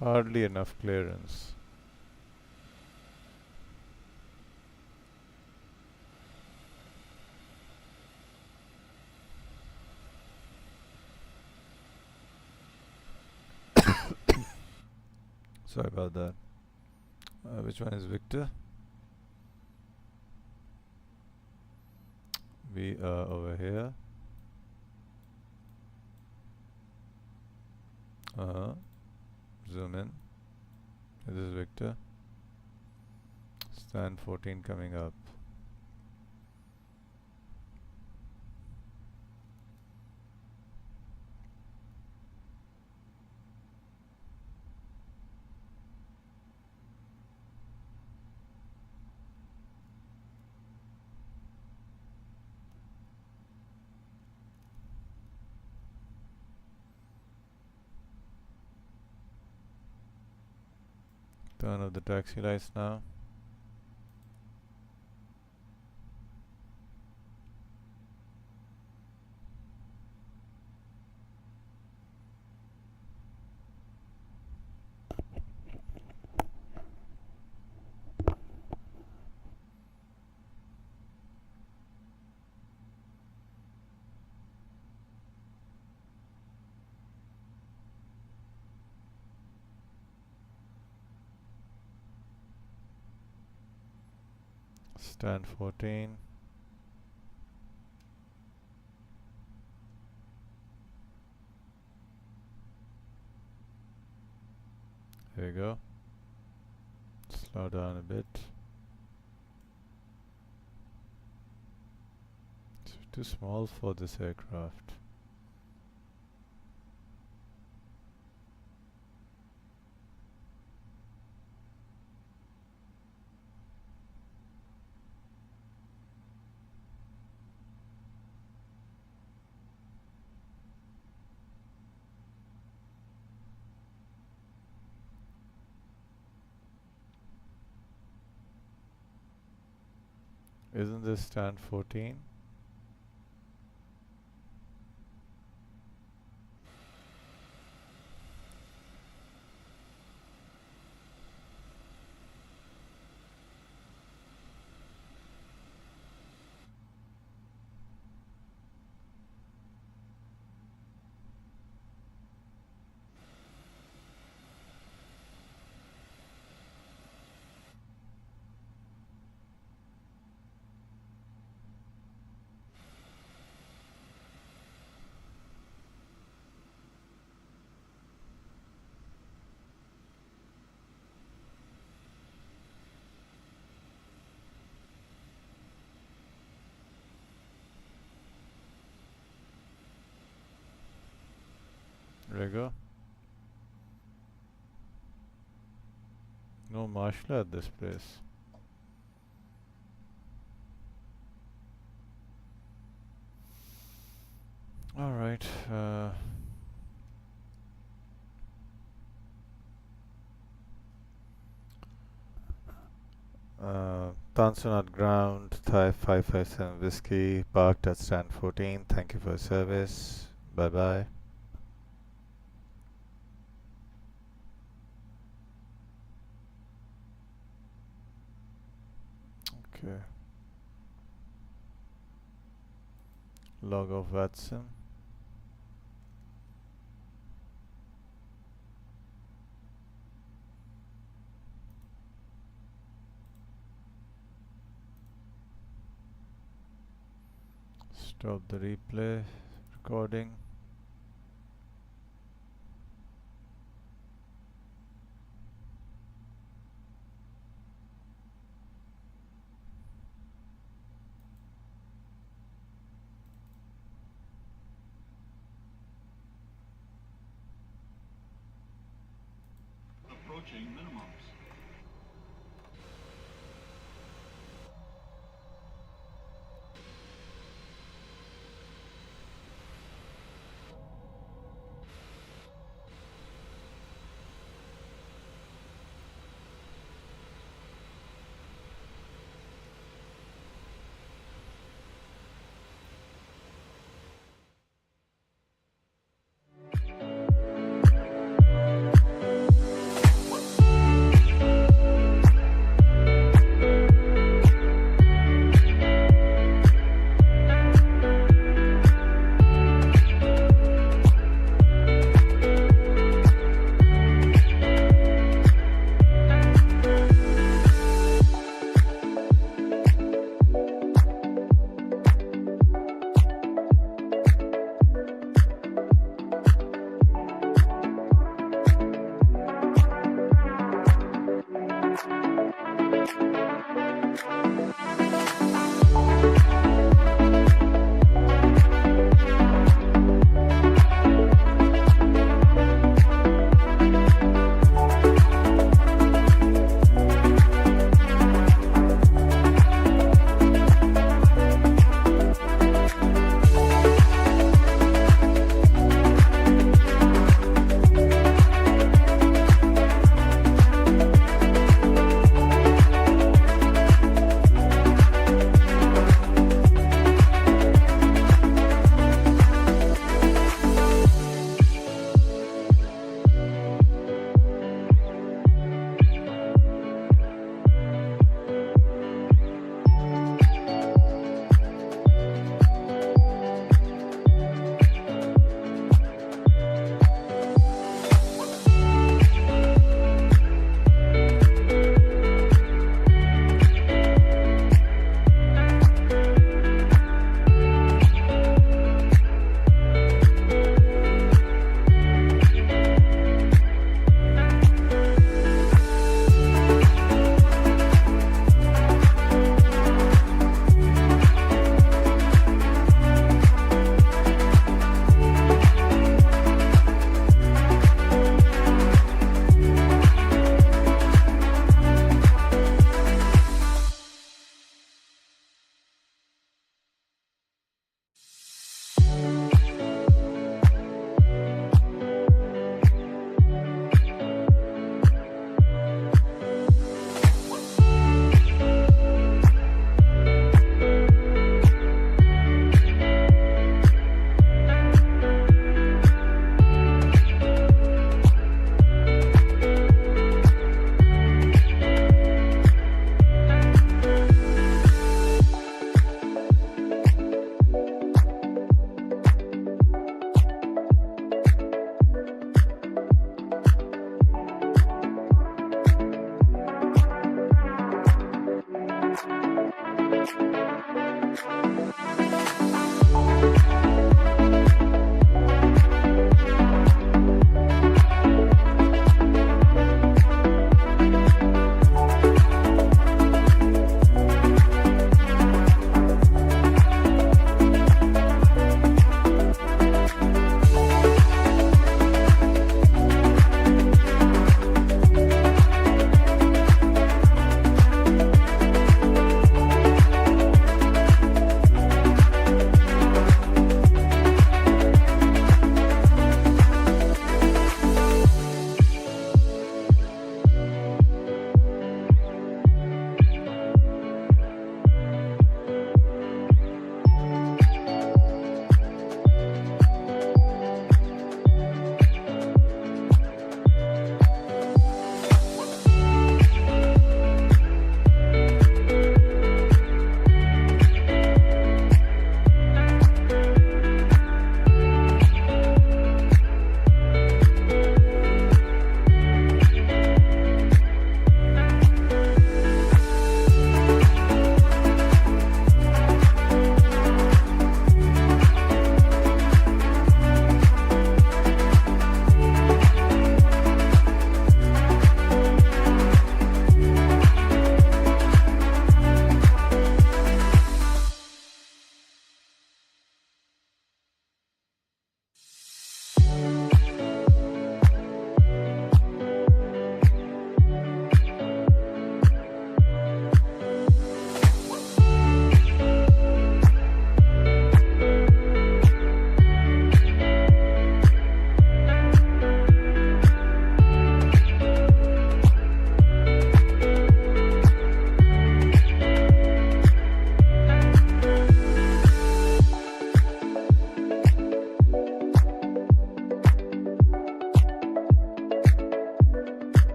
hardly enough clearance. Sorry about that. Which one is Victor? We are over here. Zoom in. This is Victor. Stand 14 coming up. Turn off the taxi lights now. Stand 14. There you go. Slow down a bit. It's too small for this aircraft. Isn't this stand 14? There you go. No marshal at this place. Alright. Tansunat ground, Thai 557 whiskey, parked at stand 14. Thank you for your service. Bye bye. Okay. Log of Vatsim. Stop the replay recording. Approaching minimums.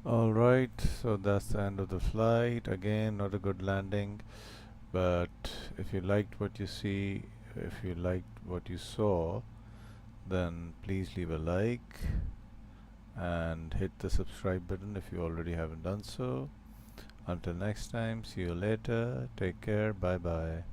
Alright, so that's the end of the flight. Again, not a good landing, but if you liked what you see, if you liked what you saw, then please leave a like and hit the subscribe button if you already haven't done so. Until next time, see you later. Take care. Bye bye.